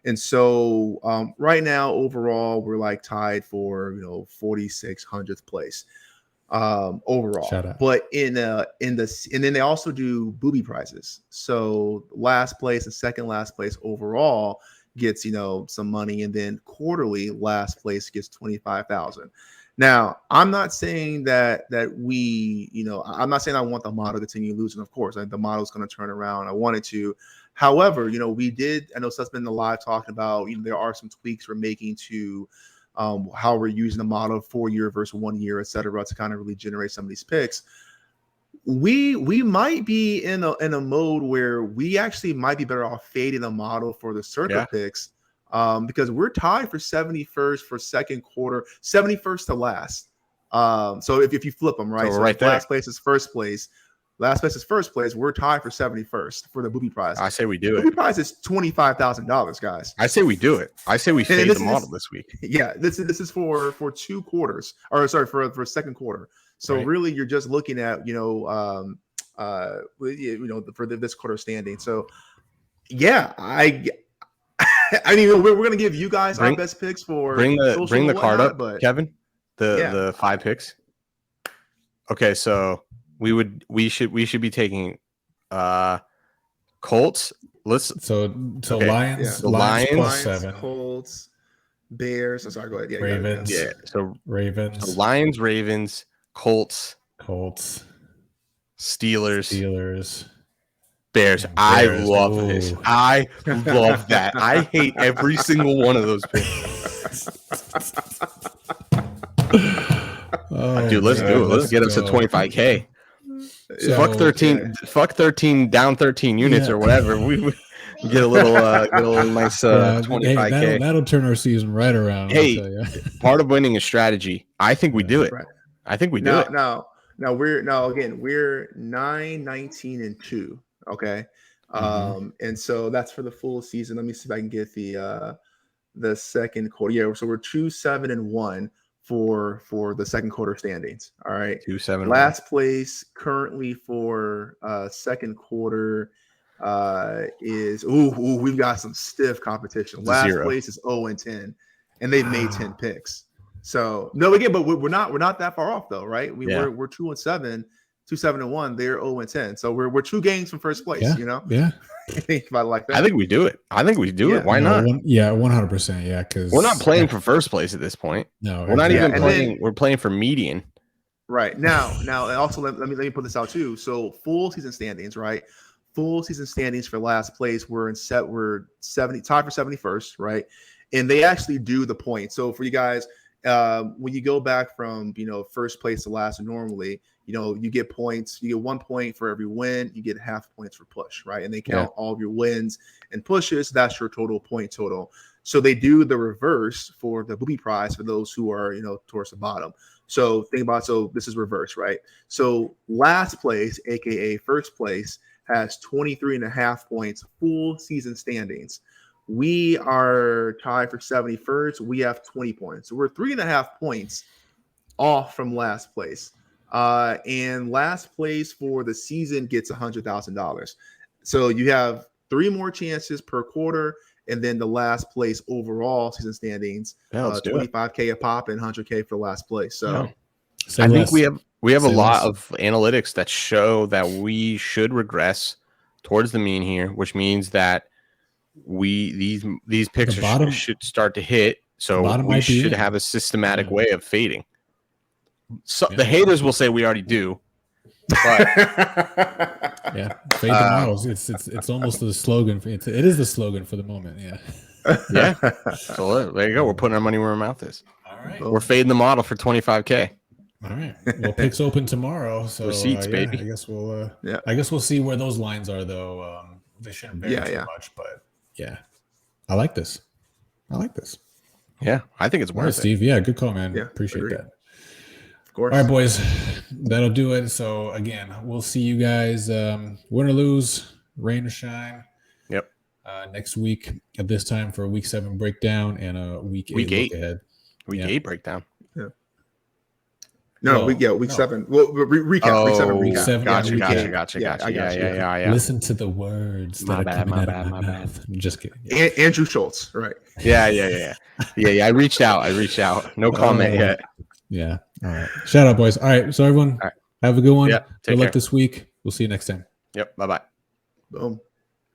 And so right now, overall, we're like tied for 4600th place overall. Shout out. But in this, and then they also do booby prizes. So last place and second last place overall gets some money, and then quarterly last place gets 25,000. Now, I'm not saying that we, I'm not saying I want the model to continue losing. Of course, the model's going to turn around. I wanted to. However, we did. I know Seth's been in the live talking about, there are some tweaks we're making to how we're using the model 4 year versus 1 year, et cetera, to kind of really generate some of these picks. We might be in a mode where we actually might be better off fading the model for the Circa picks. Because we're tied for 71st for second quarter, 71st to last. So if you flip them, right? So right there. Last place is first place. Last place is first place. We're tied for 71st for the booby prize. I say we do it. Booby prize is $25,000, guys. I say we do it. I say we fade the model this week. Yeah, this is for 2 quarters, or sorry, for second quarter. So really, you're just looking at for this quarter standing. So yeah, I mean, we're going to give you guys our best picks for bring the card up, but Kevin. The 5 picks. Okay, so we should be taking Colts. Lions, Lions plus 7, Colts, Bears. I'm sorry, go ahead. Yeah, Ravens. Yeah, so Ravens, so Lions, Ravens, Colts, Steelers, Bears. I love this. I love that. I hate every single one of those picks. Dude, let's do it. Let's get us to 25K. So, fuck 13. Yeah. Fuck 13. Down 13 units or whatever. We get a little nice 25K. Hey, that'll turn our season right around. Hey, part of winning is strategy. I think we do it. Right. I think we do it. No, we're 9-19-2. Okay. And so that's for the full season. Let me see if I can get the second quarter. Yeah, so we're 2-7-1 for the second quarter standings. All right. 2-7. Last place currently for second quarter is we've got some stiff competition. Last place is 0-10, and they've made 10 picks. So no, again, but we're not that far off though, right? We're 2-7. 2-7-1, they're 0-10. So we're 2 games from first place, Yeah. Think about it like that. I think we do it. Why not? 100%. Yeah, because we're not playing for first place at this point. No, we're not even playing. We're playing for median. Right. Now, and also let me put this out too. So full season standings, right? Full season standings for last place. We're 70, tied for 71st, right? And they actually do the points. So for you guys, when you go back from first place to last, normally you get points. You get 1 point for every win. You get half points for push, right? And they count all of your wins and pushes. That's your total point total. So they do the reverse for the booby prize for those who are towards the bottom. So think about this is reverse, right? So last place, aka first place, has 23.5 points, full season standings. We are tied for 71st. We have 20 points. So we're 3.5 points off from last place. And last place for the season gets $100,000. So you have 3 more chances per quarter, and then the last place overall season standings, 25K a pop and 100K for last place. So I think we have a lot of analytics that show that we should regress towards the mean here, which means that these picks should start to hit. So we should have a systematic way of fading. So the haters will say we already do, but fade the models. It's almost the slogan. It is the slogan for the moment. Yeah. So there you go. We're putting our money where our mouth is. All right. We're fading the model for 25K. All right. Well, picks open tomorrow. So receipts, baby. I guess we'll see where those lines are though. They shouldn't vary too much, but I like this. Yeah, I think it's worth it. Steve. Yeah, good call, man. Yeah, appreciate that. All right, boys, that'll do it. So again, we'll see you guys win or lose, rain or shine. Yep. Next week at this time for a week 7 breakdown and a week 8 look ahead. Week 8 breakdown. Yeah. No, week 7. Well, recap. Week 7 Week recap. 7, Gotcha. Yeah. Listen to the words that are coming out of my mouth. I'm just kidding. Andrew Schultz, right? Yeah. I reached out. No comment yet. Yeah. All right. Shout out, boys. All right. So everyone, have a good one. Yeah. Good luck this week. We'll see you next time. Yep. Bye-bye. Boom.